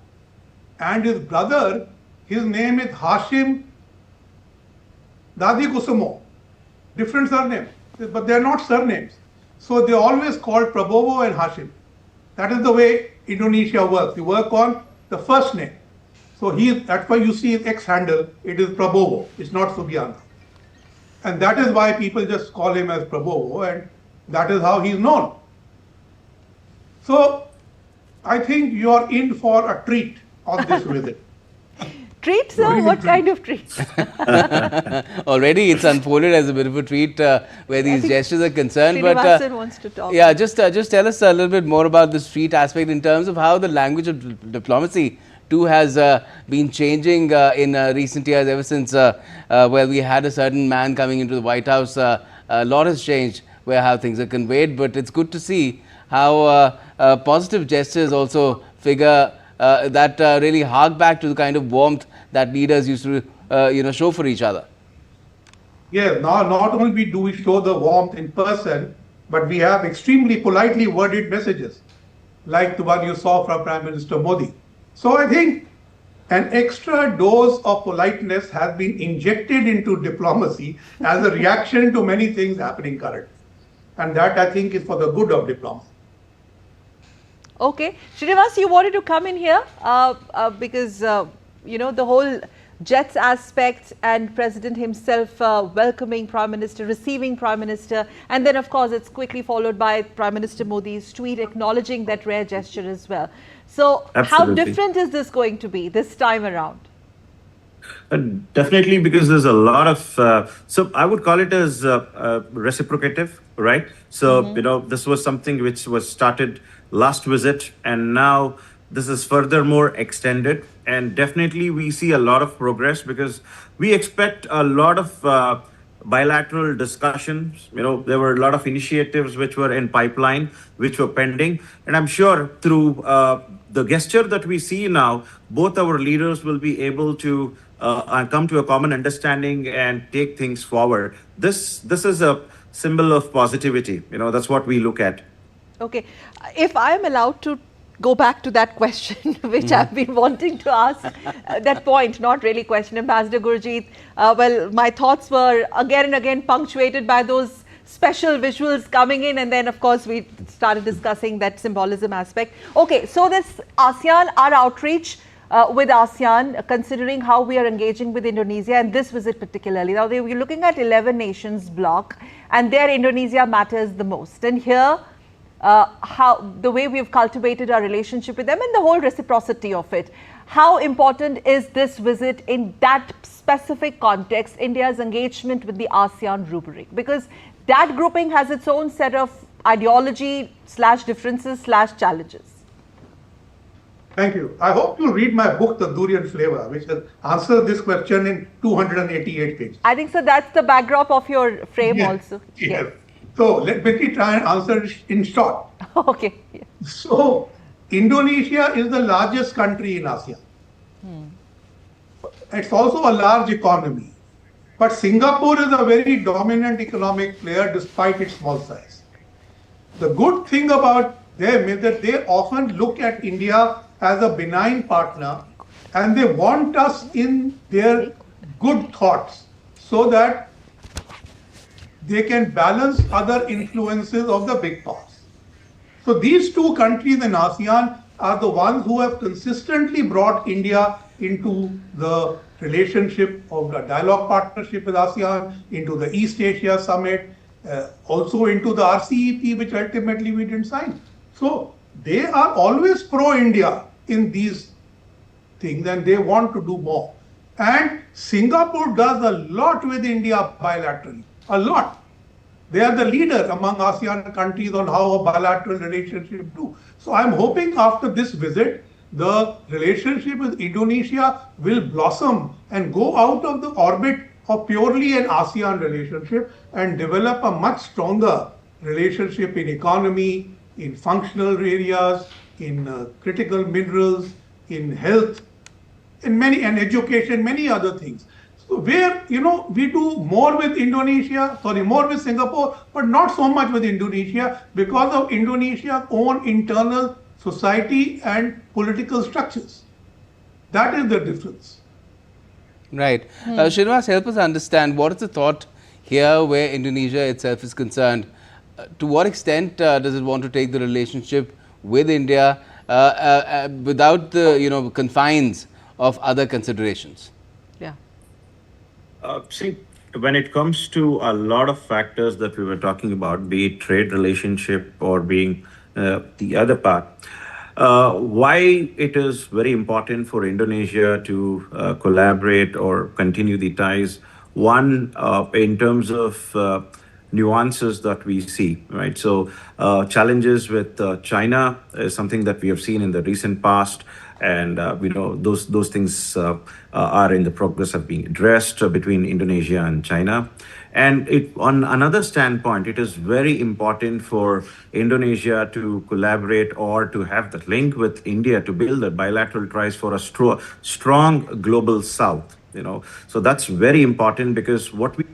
and his brother, his name is Hashim Dadi Kusumo. Different surnames, but they are not surnames. So they always called Prabowo and Hashim. That is the way Indonesia works. You work on the first name. So that's why you see his X handle, it is Prabowo, it's not Subianto. And that is why people just call him as Prabowo, and that is how he's known. So I think you are in for a treat on this visit. Treat, sir? What kind of treat? Already it's unfolded as a bit of a treat where these gestures are concerned. Srinivasan wants to talk. Yeah, just tell us a little bit more about this treat aspect in terms of how the language of diplomacy too has been changing in recent years, ever since we had a certain man coming into the White House. A lot has changed how things are conveyed, but it's good to see how positive gestures also figure that really hark back to the kind of warmth that leaders used to show for each other. Yes, not only do we show the warmth in person, but we have extremely politely worded messages, like the one you saw from Prime Minister Modi. So I think an extra dose of politeness has been injected into diplomacy as a reaction to many things happening currently. And that, I think, is for the good of diplomacy. Okay. Srinivas, you wanted to come in here because, the whole Jets aspect and President himself welcoming Prime Minister, receiving Prime Minister, and then of course it's quickly followed by Prime Minister Modi's tweet acknowledging that rare gesture as well. So how different is this going to be this time around? Definitely, because there's a lot of, so I would call it as reciprocative, right? So, this was something which was started last visit, and now this is furthermore extended. And definitely we see a lot of progress because we expect a lot of bilateral discussions. There were a lot of initiatives which were in pipeline, which were pending. And I'm sure through the gesture that we see now, both our leaders will be able to come to a common understanding and take things forward. This is a symbol of positivity. That's what we look at. Okay. If I am allowed to go back to that question, which I've been wanting to ask, that point, not really question, Ambassador Gurjeet. Well, my thoughts were again and again punctuated by those special visuals coming in, and then of course we started discussing that symbolism aspect. Okay, so this ASEAN, our outreach with ASEAN, considering how we are engaging with Indonesia and this visit particularly. Now, we're looking at 11 nations bloc, and there Indonesia matters the most. And here, how the way we've cultivated our relationship with them and the whole reciprocity of it. How important is this visit in that specific context, India's engagement with the ASEAN rubric? Because that grouping has its own set of ideology / differences / challenges. Thank you. I hope you'll read my book, The Durian Flavor, which has answered this question in 288 pages. I think so. That's the backdrop of your frame also. Yes. So let me try and answer it in short. Okay. Yeah. So Indonesia is the largest country in ASEAN. It's also a large economy. But Singapore is a very dominant economic player despite its small size. The good thing about They often look at India as a benign partner, and they want us in their good thoughts so that they can balance other influences of the big powers. So these two countries in ASEAN are the ones who have consistently brought India into the relationship of the dialogue partnership with ASEAN, into the East Asia Summit, also into the RCEP, which ultimately we didn't sign. So they are always pro-India in these things, and they want to do more. And Singapore does a lot with India bilaterally, a lot. They are the leader among ASEAN countries on how a bilateral relationship do. So I'm hoping after this visit, the relationship with Indonesia will blossom and go out of the orbit of purely an ASEAN relationship and develop a much stronger relationship in economy, in functional areas, in critical minerals, in health, in many, and education, many other things. So where, we do more with more with Singapore, but not so much with Indonesia because of Indonesia's own internal society and political structures. That is the difference. Right. Srinivas, help us understand what is the thought here where Indonesia itself is concerned. To what extent does it want to take the relationship with India without the confines of other considerations? Yeah. See, when it comes to a lot of factors that we were talking about, be it trade relationship or being the other part, why it is very important for Indonesia to collaborate or continue the ties. One, in terms of nuances that we see, right? So challenges with China is something that we have seen in the recent past, and those things are in the progress of being addressed between Indonesia and China. And on another standpoint, it is very important for Indonesia to collaborate or to have the link with India to build a bilateral ties for a strong global South. So that's very important because what we.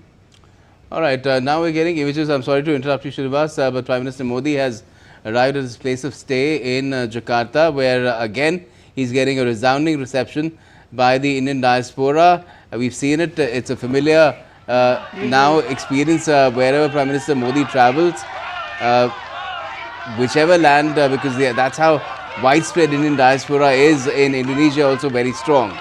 All right, now we're getting images. I'm sorry to interrupt you, Srinivas, but Prime Minister Modi has arrived at his place of stay in Jakarta, where again he's getting a resounding reception by the Indian diaspora. We've seen it; it's a familiar now experience wherever Prime Minister Modi travels, whichever land, because that's how widespread Indian diaspora is in Indonesia, also very strong.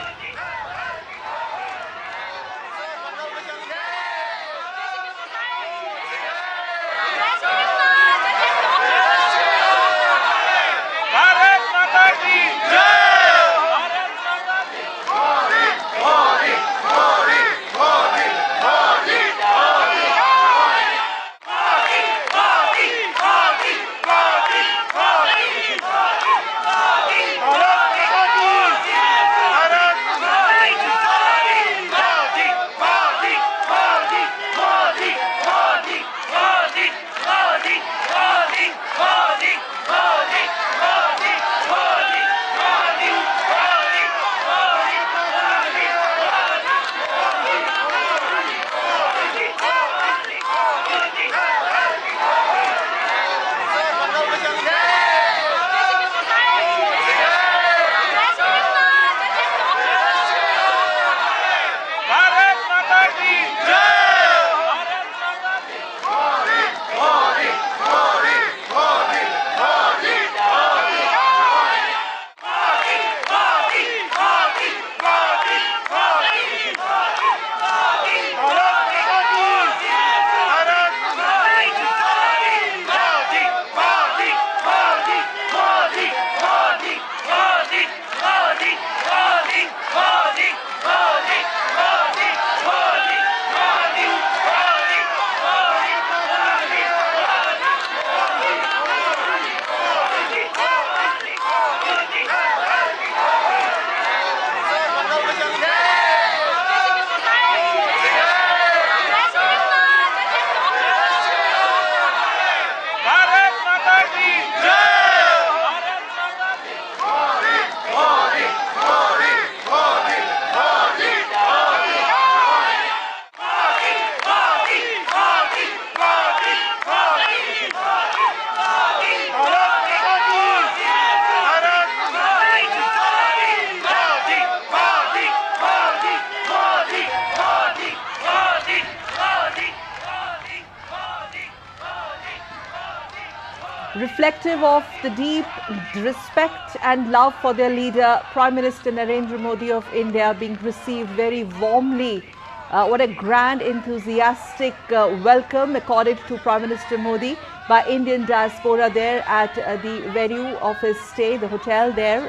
reflective of the deep respect and love for their leader, Prime Minister Narendra Modi of India, being received very warmly. What a grand, enthusiastic welcome accorded to Prime Minister Modi by Indian diaspora there at the venue of his stay, the hotel there.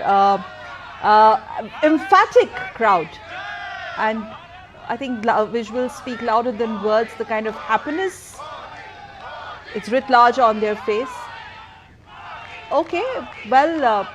Emphatic crowd, and I think visuals speak louder than words. The kind of happiness, it's writ large on their face. Okay, well,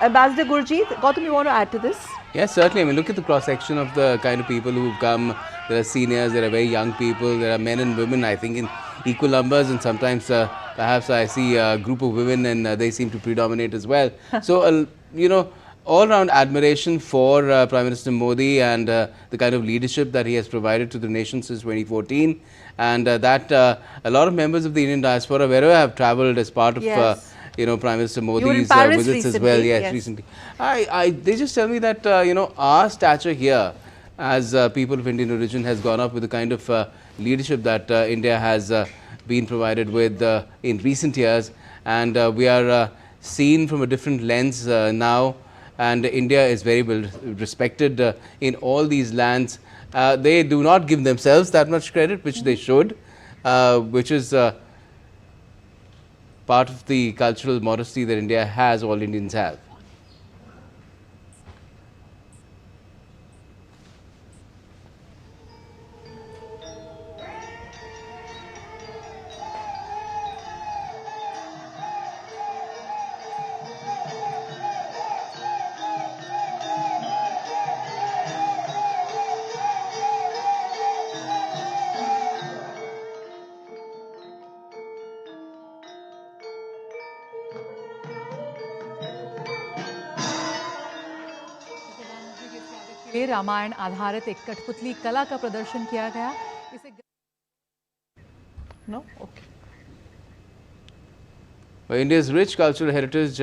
Ambassador Gurjeet, Gautam, you want to add to this? Yes, certainly. I mean, look at the cross-section of the kind of people who've come. There are seniors, there are very young people, there are men and women, I think, in equal numbers, and sometimes perhaps I see a group of women and they seem to predominate as well. So, you know, all-round admiration for Prime Minister Modi and the kind of leadership that he has provided to the nation since 2014, and that a lot of members of the Indian diaspora, wherever I have travelled as part of you know, Prime Minister Modi's visits recently, as well. Yes, recently. They just tell me that, you know, our stature here as people of Indian origin has gone up with the kind of leadership that India has been provided with in recent years. And we are seen from a different lens now. And India is very well respected in all these lands. They do not give themselves that much credit, which they should, which is part of the cultural modesty that India has, all Indians have. Ramayan आधारित एक कठपुतली कला का प्रदर्शन किया गया. No? Okay. Well, India's rich cultural heritage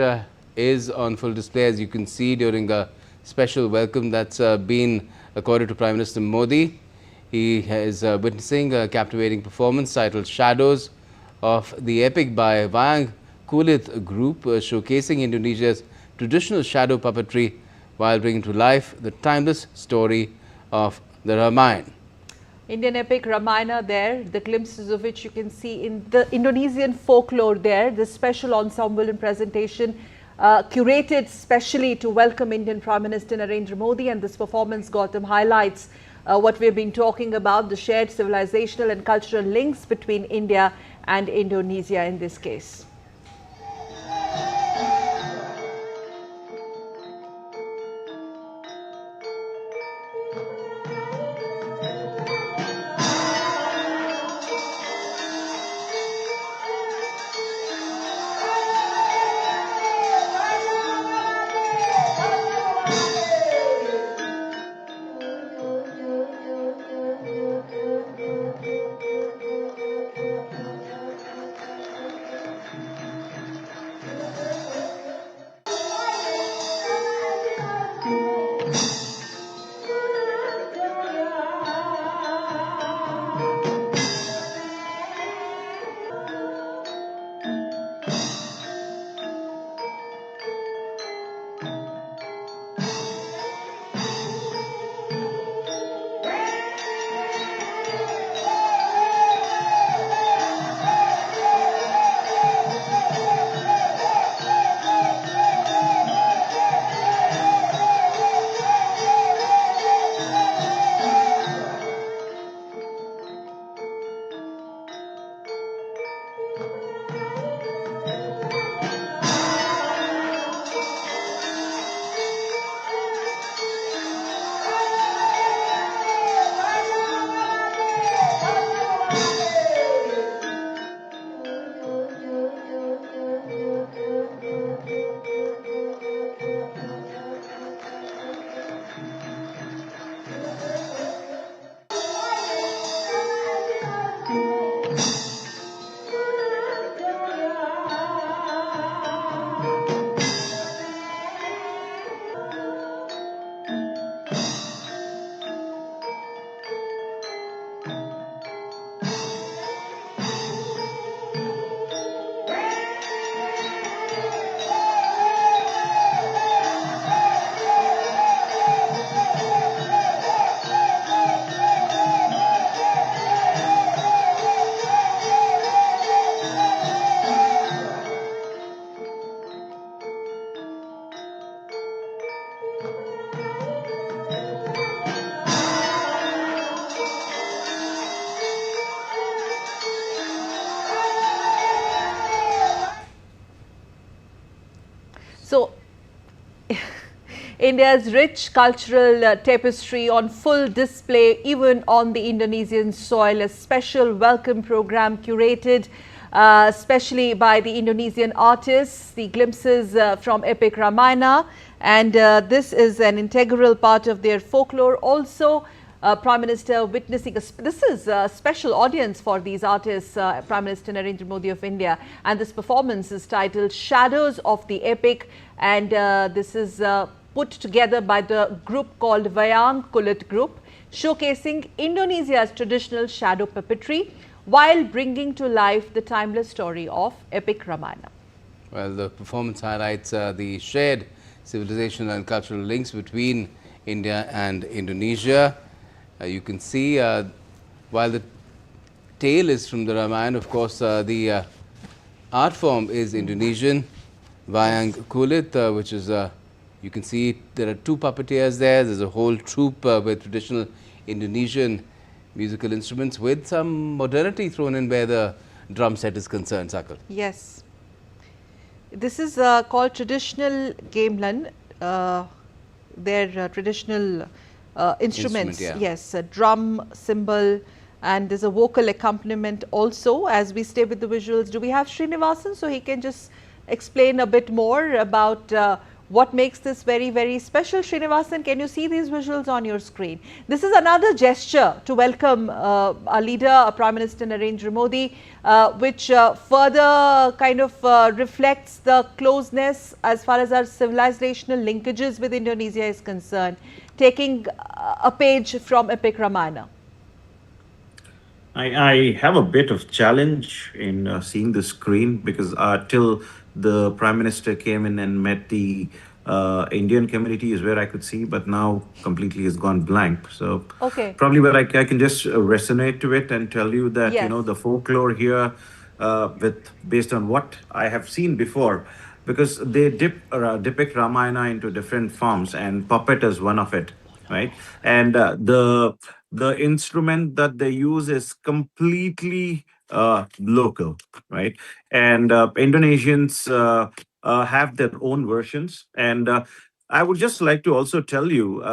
is on full display, as you can see, during a special welcome that's been accorded to Prime Minister Modi. He is witnessing a captivating performance titled Shadows of the epic by Wayang Kulit group, showcasing Indonesia's traditional shadow puppetry while bringing to life the timeless story of the Ramayana. Indian epic Ramayana there, the glimpses of which you can see in the Indonesian folklore there, the special ensemble and presentation curated specially to welcome Indian Prime Minister Narendra Modi, and this performance, Gautam, highlights what we've been talking about, the shared civilizational and cultural links between India and Indonesia in this case. India's rich cultural tapestry on full display even on the Indonesian soil. A special welcome program curated especially by the Indonesian artists, the glimpses from epic Ramayana, and this is an integral part of their folklore. Also, Prime Minister witnessing this is a special audience for these artists, Prime Minister Narendra Modi of India, and this performance is titled Shadows of the Epic, and this is put together by the group called Wayang Kulit Group, showcasing Indonesia's traditional shadow puppetry while bringing to life the timeless story of epic Ramayana. Well, the performance highlights the shared civilization and cultural links between India and Indonesia. You can see, while the tale is from the Ramayana, of course, the art form is Indonesian, Wayang Kulit, which is, you can see there are two puppeteers there. There's a whole troupe with traditional Indonesian musical instruments with some modernity thrown in where the drum set is concerned, Sakal. Yes. This is called traditional gamelan, their traditional instruments. Yeah. Yes, a drum, cymbal, and there's a vocal accompaniment also. As we stay with the visuals, do we have Srinivasan so he can just explain a bit more about what makes this very, very special? Srinivasan, can you see these visuals on your screen? This is another gesture to welcome our leader, Prime Minister Narendra Modi, which further kind of reflects the closeness as far as our civilizational linkages with Indonesia is concerned, taking a page from epic Ramayana. I have a bit of challenge in seeing the screen because till the Prime Minister came in and met the Indian community is where I could see, but now completely has gone blank. So okay, probably where I can just resonate to it and tell you that, yes, you know, the folklore here based on what I have seen before, because they depict Ramayana into different forms and puppet is one of it, right? And the instrument that they use is completely local, right? And Indonesians have their own versions. And I would just like to also tell you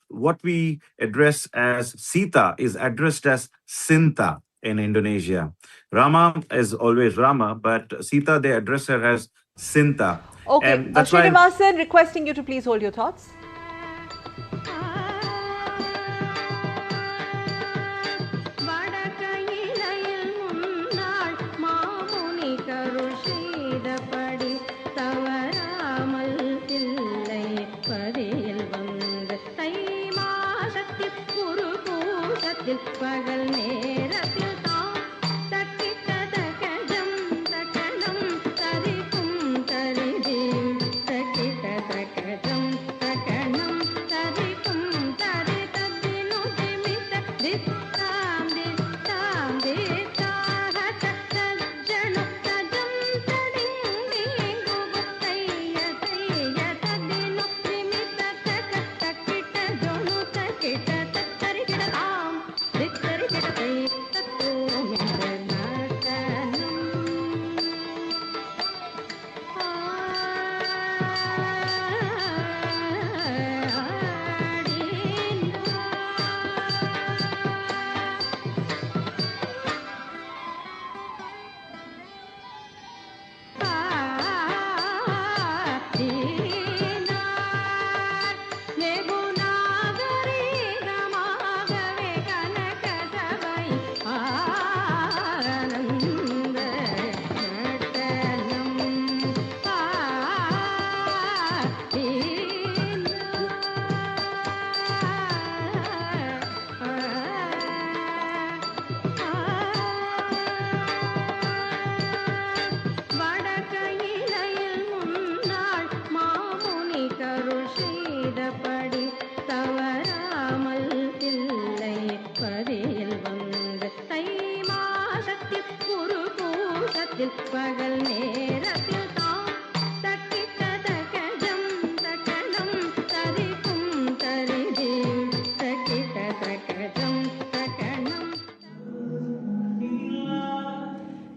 what we address as Sita is addressed as Sinta in Indonesia. Rama is always Rama, but Sita, they address her as Sinta. Okay, And that's why Srinivasan, requesting you to please hold your thoughts.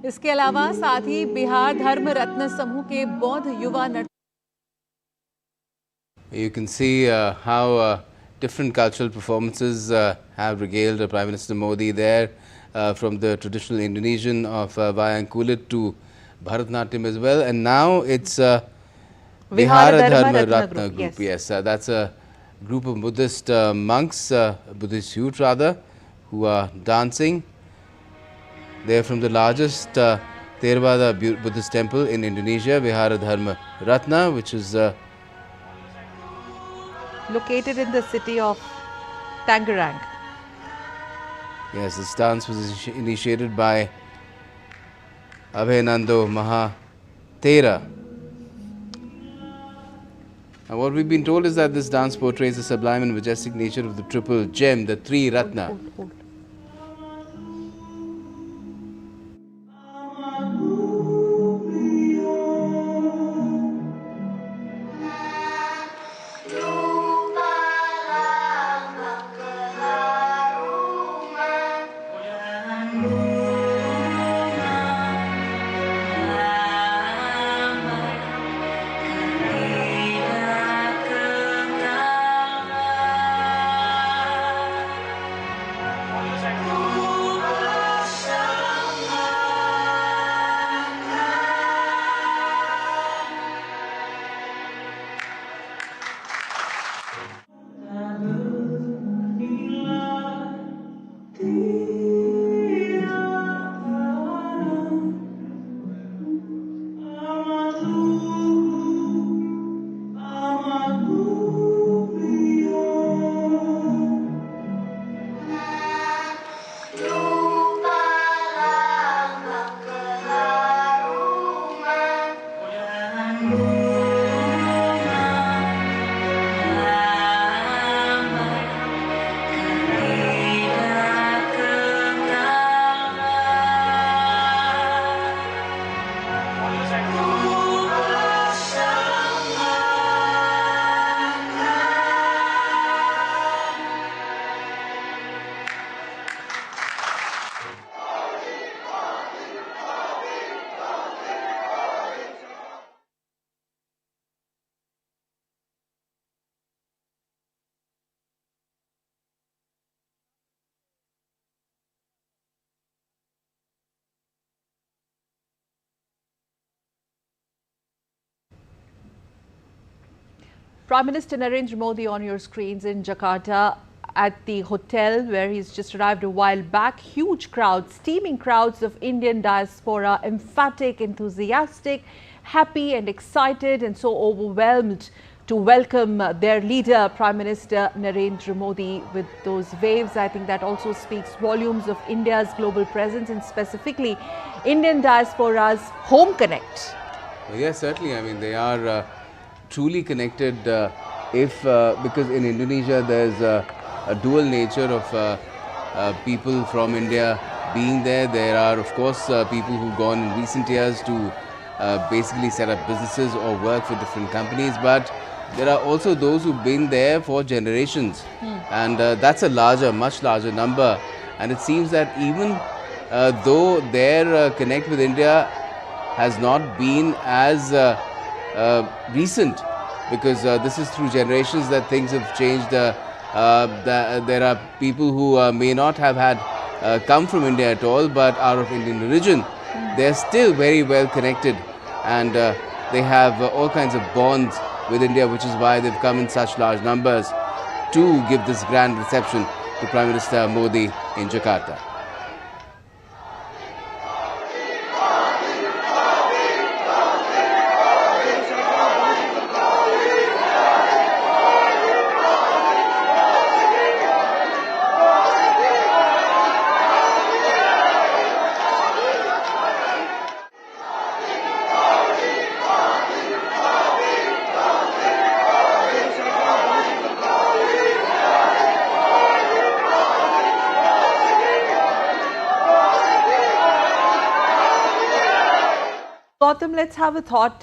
इसके अलावा साथ ही बिहार धर्म रत्न समूह के बौद्ध युवा You can see how different cultural performances have regaled Prime Minister Modi there, from the traditional Indonesian of Wayang Kulit to Bharatanatyam as well, and now it's Vihara Dharma Ratna group. Yes, that's a group of Buddhist monks, Buddhist youth rather, who are dancing. They are from the largest Theravada Buddhist temple in Indonesia, Vihara Dharma Ratna, which is located in the city of Tangerang. Yes, this dance was initiated by Abhayanando Mahathera. And what we've been told is that this dance portrays the sublime and majestic nature of the triple gem, the Tri Ratna. Prime Minister Narendra Modi on your screens in Jakarta at the hotel where he's just arrived a while back. Huge crowds, steaming crowds of Indian diaspora, emphatic, enthusiastic, happy and excited and so overwhelmed to welcome their leader, Prime Minister Narendra Modi, with those waves. I think that also speaks volumes of India's global presence and specifically Indian diaspora's home connect. Well, yes, certainly. I mean, they are truly connected because in Indonesia there's a dual nature of people from India being there. There are, of course, people who've gone in recent years to basically set up businesses or work for different companies, but there are also those who've been there for generations, and that's a much larger number. And it seems that even though their connect with India has not been as recent, because this is through generations that things have changed. There are people who may not have had come from India at all, but are of Indian origin. They are still very well connected, and they have all kinds of bonds with India, which is why they've come in such large numbers to give this grand reception to Prime Minister Modi in Jakarta. Gautam, let's have a thought.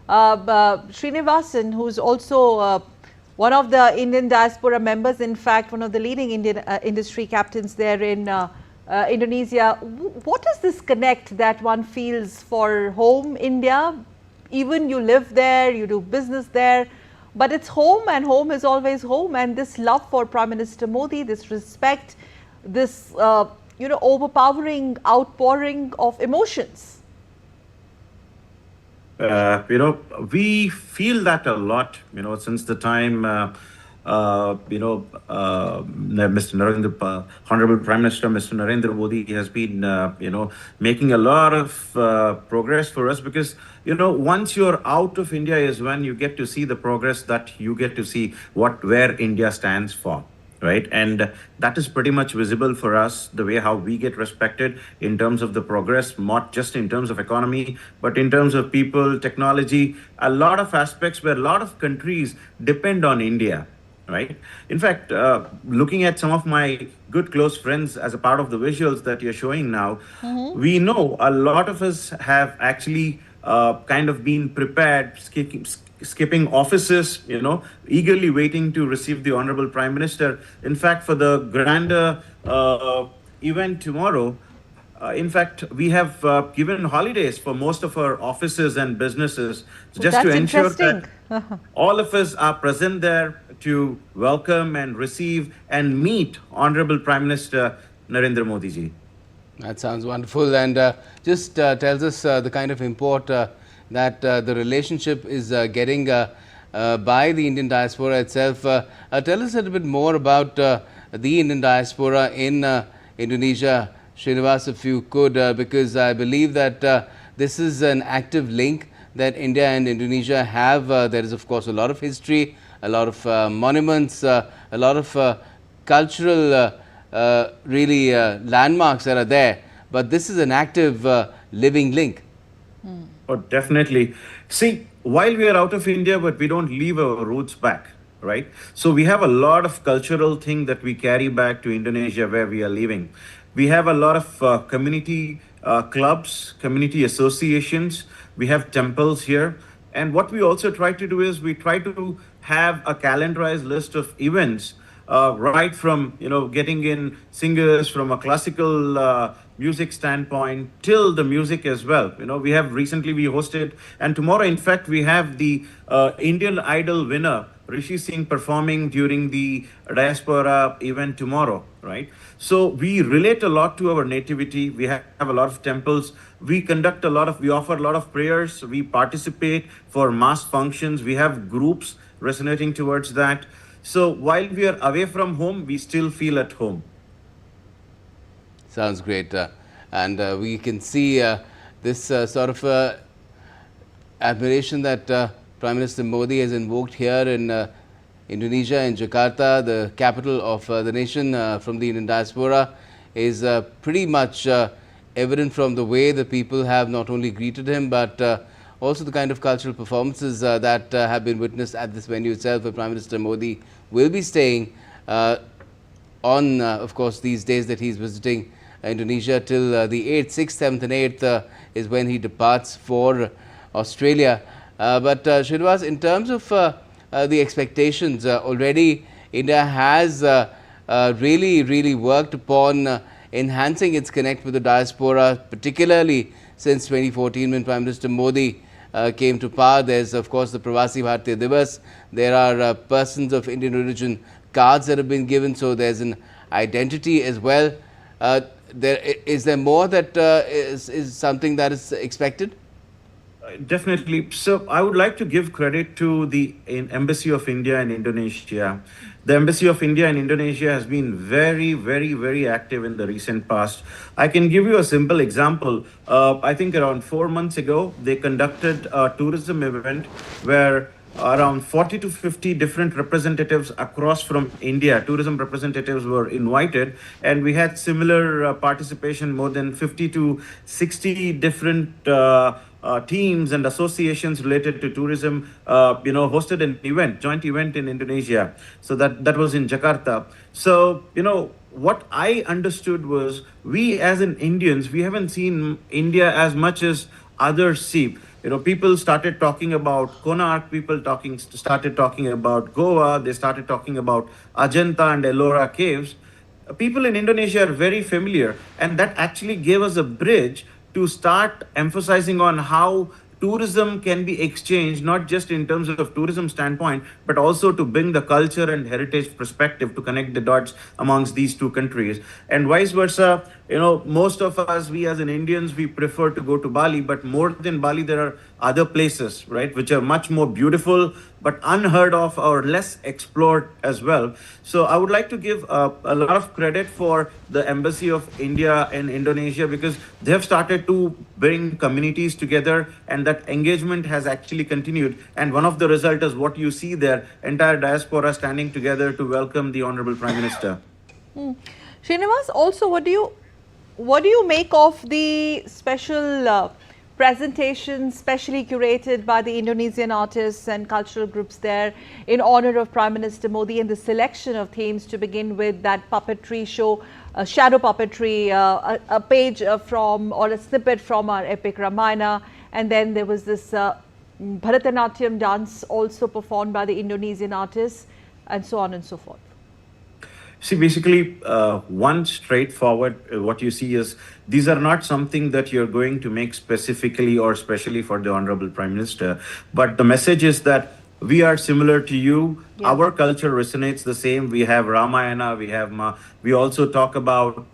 Srinivasan, who's also one of the Indian diaspora members, in fact, one of the leading Indian industry captains there in Indonesia. What is this connect that one feels for home India? Even you live there, you do business there. But it's home, and home is always home. And this love for Prime Minister Modi, this respect, this overpowering outpouring of emotions. We feel that a lot, since the time, Mr. Honorable Prime Minister, Mr. Narendra Modi has been, making a lot of progress for us, because, once you're out of India is when you get to see the progress, that you get to see where India stands for. Right. And that is pretty much visible for us, the way how we get respected in terms of the progress, not just in terms of economy, but in terms of people, technology, a lot of aspects where a lot of countries depend on India. Right. In fact, looking at some of my good close friends as a part of the visuals that you're showing now, we know a lot of us have actually kind of been prepared, skipping offices, eagerly waiting to receive the Honorable Prime Minister. In fact, for the grander event tomorrow, in fact, we have given holidays for most of our offices and businesses, just to ensure that all of us are present there to welcome and receive and meet Honorable Prime Minister Narendra Modi ji. That sounds wonderful, and just tells us the kind of import that the relationship is getting by the Indian diaspora itself. Tell us a little bit more about the Indian diaspora in Indonesia, Srinivas, if you could, because I believe that this is an active link that India and Indonesia have. There is, of course, a lot of history, a lot of monuments, a lot of cultural really landmarks that are there, but this is an active living link. Oh, definitely. See, while we are out of India, but we don't leave our roots back, right? So we have a lot of cultural thing that we carry back to Indonesia where we are living. We have a lot of community clubs, community associations. We have temples here. And what we also try to do is we try to have a calendarized list of events, right from, getting in singers from a classical music standpoint till the music as well. We have recently we hosted, and tomorrow, in fact, we have the Indian Idol winner, Rishi Singh, performing during the diaspora event tomorrow, right? So we relate a lot to our nativity. We have a lot of temples. We offer a lot of prayers. We participate for mass functions. We have groups resonating towards that. So while we are away from home, we still feel at home. Sounds great. And we can see this sort of admiration that Prime Minister Modi has invoked here in Indonesia, in Jakarta, the capital of the nation, from the Indian diaspora, is pretty much evident from the way the people have not only greeted him, but also the kind of cultural performances that have been witnessed at this venue itself, where Prime Minister Modi will be staying on, of course, these days that he's visiting Indonesia till the 8th, 6th, 7th and 8th is when he departs for Australia. But Srinivas, in terms of the expectations, already India has really worked upon enhancing its connect with the diaspora, particularly since 2014 when Prime Minister Modi came to power. There's, of course, the Pravasi Bharatiya Divas. There are persons of Indian origin cards that have been given, so there's an identity as well. Is there more that is something that is expected? Definitely. So I would like to give credit to the Embassy of India in Indonesia. The Embassy of India in Indonesia has been very active in the recent past. I can give you a simple example. I think around 4 months ago, they conducted a tourism event where around 40 to 50 different representatives across from India, tourism representatives, were invited, and we had similar participation, more than 50 to 60 different teams and associations related to tourism, hosted an event, joint event in Indonesia. So that was in Jakarta. So, what I understood was, we as in Indians, we haven't seen India as much as others see. People started talking about Konark, started talking about Goa, they started talking about Ajanta and Ellora caves. People in Indonesia are very familiar, and that actually gave us a bridge to start emphasizing on how tourism can be exchanged, not just in terms of tourism standpoint, but also to bring the culture and heritage perspective to connect the dots amongst these two countries. And vice versa, most of us, we as an Indians, we prefer to go to Bali, but more than Bali, there are other places, right, which are much more beautiful, but unheard of or less explored as well. So I would like to give a lot of credit for the Embassy of India and Indonesia, because they have started to bring communities together, and that engagement has actually continued. And one of the results is what you see there, entire diaspora standing together to welcome the Honorable Prime Minister. Srinivas, also what do you make of the special presentation specially curated by the Indonesian artists and cultural groups there in honor of Prime Minister Modi, and the selection of themes, to begin with that puppetry show, shadow puppetry, a page from or a snippet from our epic Ramayana, and then there was this Bharatanatyam dance also performed by the Indonesian artists, and so on and so forth. See, basically, one straightforward, what you see is these are not something that you're going to make specifically or specially for the Honorable Prime Minister. But the message is that we are similar to you. Yeah. Our culture resonates the same. We have Ramayana, we also talk about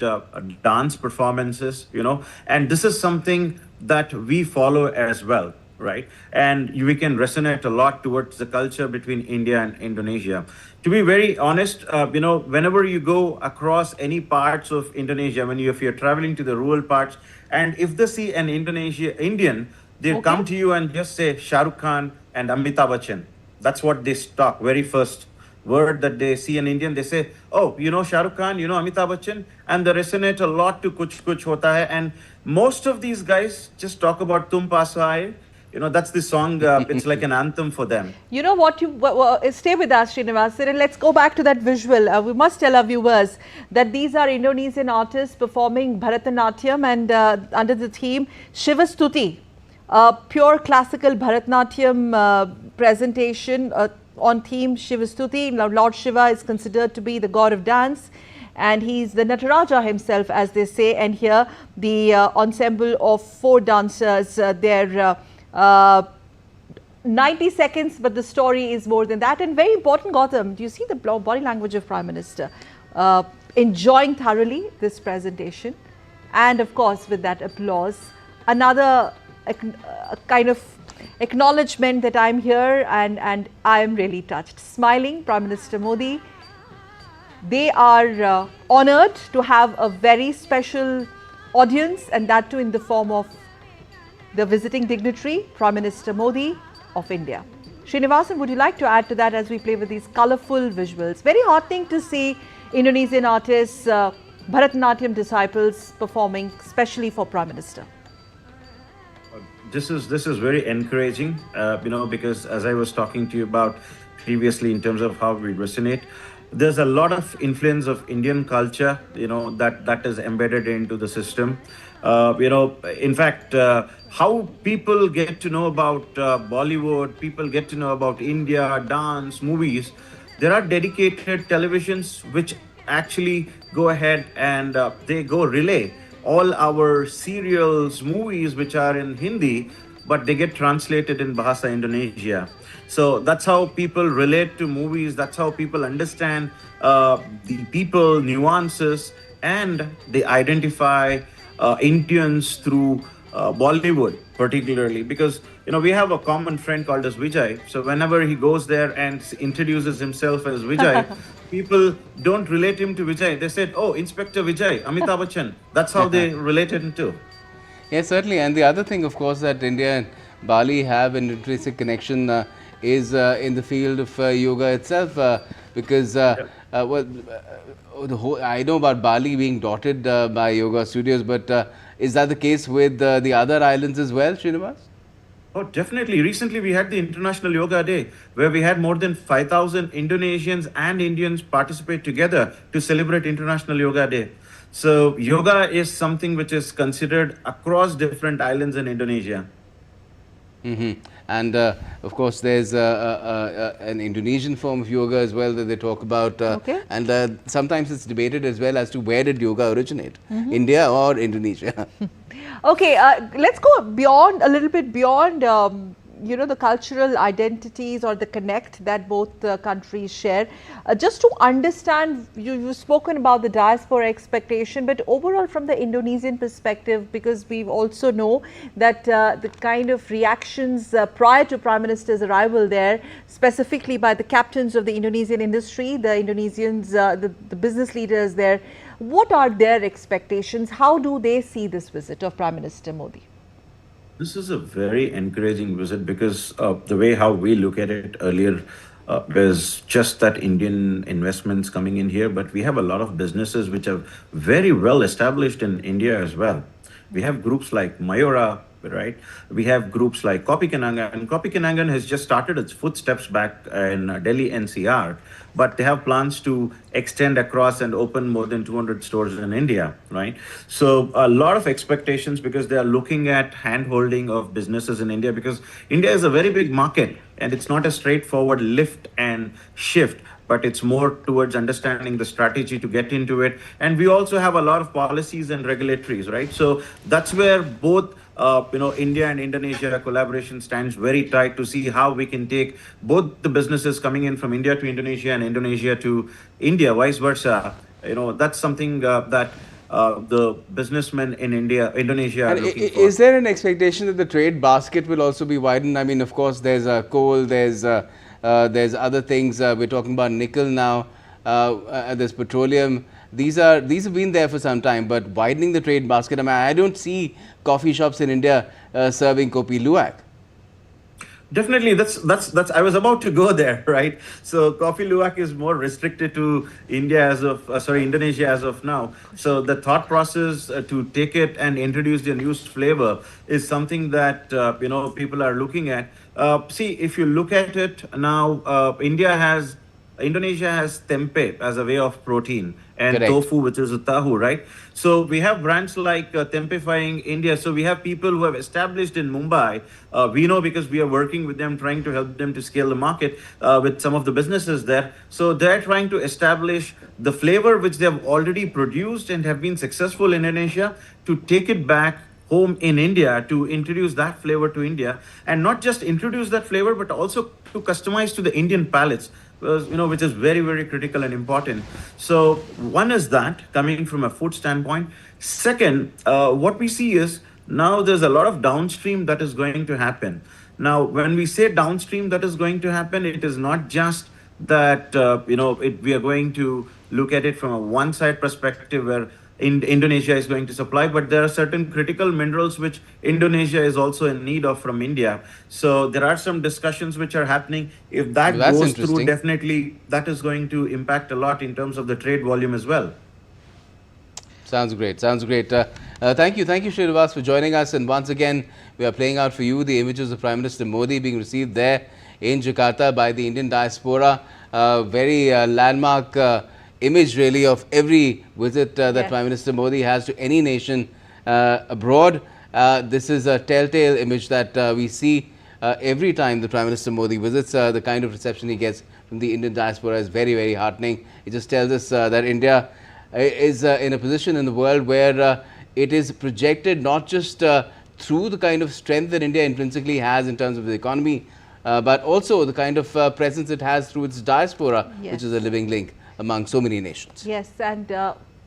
dance performances, and this is something that we follow as well. Right, and we can resonate a lot towards the culture between India and Indonesia. To be very honest, whenever you go across any parts of Indonesia, if you're traveling to the rural parts, and if they see an Indian, they'll come to you and just say Shah Rukh Khan and Amitabh Bachchan. That's what they talk. Very first word that they see an Indian, they say, oh, Shah Rukh Khan, Amitabh Bachchan, and they resonate a lot to Kuch Kuch Hota Hai. And most of these guys just talk about Tum Paas Aaye. That's the song, it's like an anthem for them. You know what, stay with us, Srinivas, and let's go back to that visual. We must tell our viewers that these are Indonesian artists performing Bharatanatyam, and under the theme Shivastuti, pure classical Bharatanatyam presentation on theme Shivastuti. Lord Shiva is considered to be the god of dance, and he's the Nataraja himself, as they say. And here the ensemble of 4 dancers, they're 90 seconds, but the story is more than that. And very important, Gautam, do you see the body language of Prime Minister? Enjoying thoroughly this presentation, and of course with that applause, another kind of acknowledgement that I'm here and I am really touched. Smiling Prime Minister Modi. They are honoured to have a very special audience, and that too in the form of the visiting dignitary, Prime Minister Modi of India. Srinivasan, would you like to add to that as we play with these colourful visuals? Very heartening to see Indonesian artists, Bharatanatyam disciples performing specially for Prime Minister. This is very encouraging, because as I was talking to you about previously in terms of how we resonate, there's a lot of influence of Indian culture, that is embedded into the system. In fact, how people get to know about Bollywood, people get to know about India, dance, movies. There are dedicated televisions which actually go ahead and they go relay all our serials, movies which are in Hindi, but they get translated in Bahasa Indonesia. So that's how people relate to movies. That's how people understand the people, nuances, and they identify Indians through Bollywood particularly, because we have a common friend called as Vijay. So whenever he goes there and introduces himself as Vijay, people don't relate him to Vijay. They said, oh, Inspector Vijay, Amitabh Bachchan. That's how they related him to. Yes, certainly. And the other thing, of course, that India and Bali have an intrinsic connection is in the field of yoga itself, because I know about Bali being dotted by yoga studios, but is that the case with the other islands as well, Srinivas? Oh, definitely. Recently, we had the International Yoga Day, where we had more than 5,000 Indonesians and Indians participate together to celebrate International Yoga Day. So, yoga is something which is considered across different islands in Indonesia. And of course, there's an Indonesian form of yoga as well that they talk about. And sometimes it's debated as well as to where did yoga originate, India or Indonesia. Okay, let's go beyond, a little bit beyond, you know, the cultural identities or the connect that both countries share. Just to understand, you've spoken about the diaspora expectation, but overall from the Indonesian perspective, because we also know that the kind of reactions prior to Prime Minister's arrival there, specifically by the captains of the Indonesian industry, the Indonesians, the business leaders there, what are their expectations? How do they see this visit of Prime Minister Modi? This is a very encouraging visit because the way how we look at it earlier was just that Indian investments coming in here, but we have a lot of businesses which are very well established in India as well. We have groups like Mayura, right? We have groups like Kopi Kenangan, and Kopi Kenangan has just started its footsteps back in Delhi NCR, but they have plans to extend across and open more than 200 stores in India, right? So a lot of expectations because they are looking at hand-holding of businesses in India, because India is a very big market and it's not a straightforward lift and shift, but it's more towards understanding the strategy to get into it. And we also have a lot of policies and regulatories, right? So that's where both India and Indonesia collaboration stands very tight to see how we can take both the businesses coming in from India to Indonesia and Indonesia to India, vice versa. That's something that the businessmen in Indonesia are looking for. Is there an expectation that the trade basket will also be widened? I mean, of course, there's coal, there's other things. We're talking about nickel now. There's petroleum. These have been there for some time, but widening the trade basket. I mean, I don't see coffee shops in India serving Kopi Luwak. Definitely, that's. I was about to go there, right? So coffee luwak is more restricted to Indonesia as of now. So the thought process to take it and introduce the new flavor is something that people are looking at. See, if you look at it now, Indonesia has tempeh as a way of protein, and Correct. tofu, which is a tahu, right? So we have brands like Tempehifying India. So we have people who have established in Mumbai. We know because we are working with them, trying to help them to scale the market with some of the businesses there. So they're trying to establish the flavor which they have already produced and have been successful in Indonesia, to take it back home in India, to introduce that flavor to India, and not just introduce that flavor, but also to customize to the Indian palates, which is very, very critical and important. So one is that, coming from a food standpoint. Second, what we see is now there's a lot of downstream that is going to happen. Now, when we say downstream that is going to happen, it is not just that, we are going to look at it from a one-side perspective where Indonesia is going to supply, but there are certain critical minerals which Indonesia is also in need of from India. So there are some discussions which are happening. If that goes through, definitely that is going to impact a lot in terms of the trade volume as well. Sounds great. Sounds great. Thank you, Srinivas, for joining us. And once again, we are playing out for you the images of Prime Minister Modi being received there in Jakarta by the Indian diaspora. Very landmark image really of every visit that Prime Minister Modi has to any nation abroad. This is a telltale image that we see every time the Prime Minister Modi visits. The kind of reception he gets from the Indian diaspora is very, very heartening. It just tells us that India is in a position in the world where it is projected not just through the kind of strength that India intrinsically has in terms of the economy, but also the kind of presence it has through its diaspora, which is a living link among so many nations. Yes, and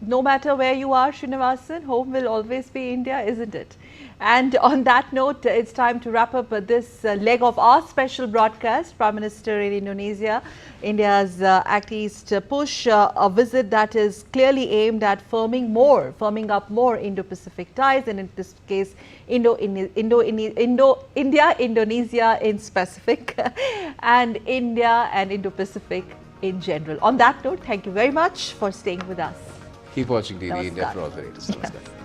no matter where you are, Srinivasan, home will always be India, isn't it? And on that note, it's time to wrap up this leg of our special broadcast. Prime Minister in Indonesia, India's Act East push, a visit that is clearly aimed at firming up more Indo-Pacific ties, and in this case, India, Indonesia in specific, and India and Indo-Pacific in general. On that note, thank you very much for staying with us. Keep watching DD India Namaskar. for all the latest. Namaskar.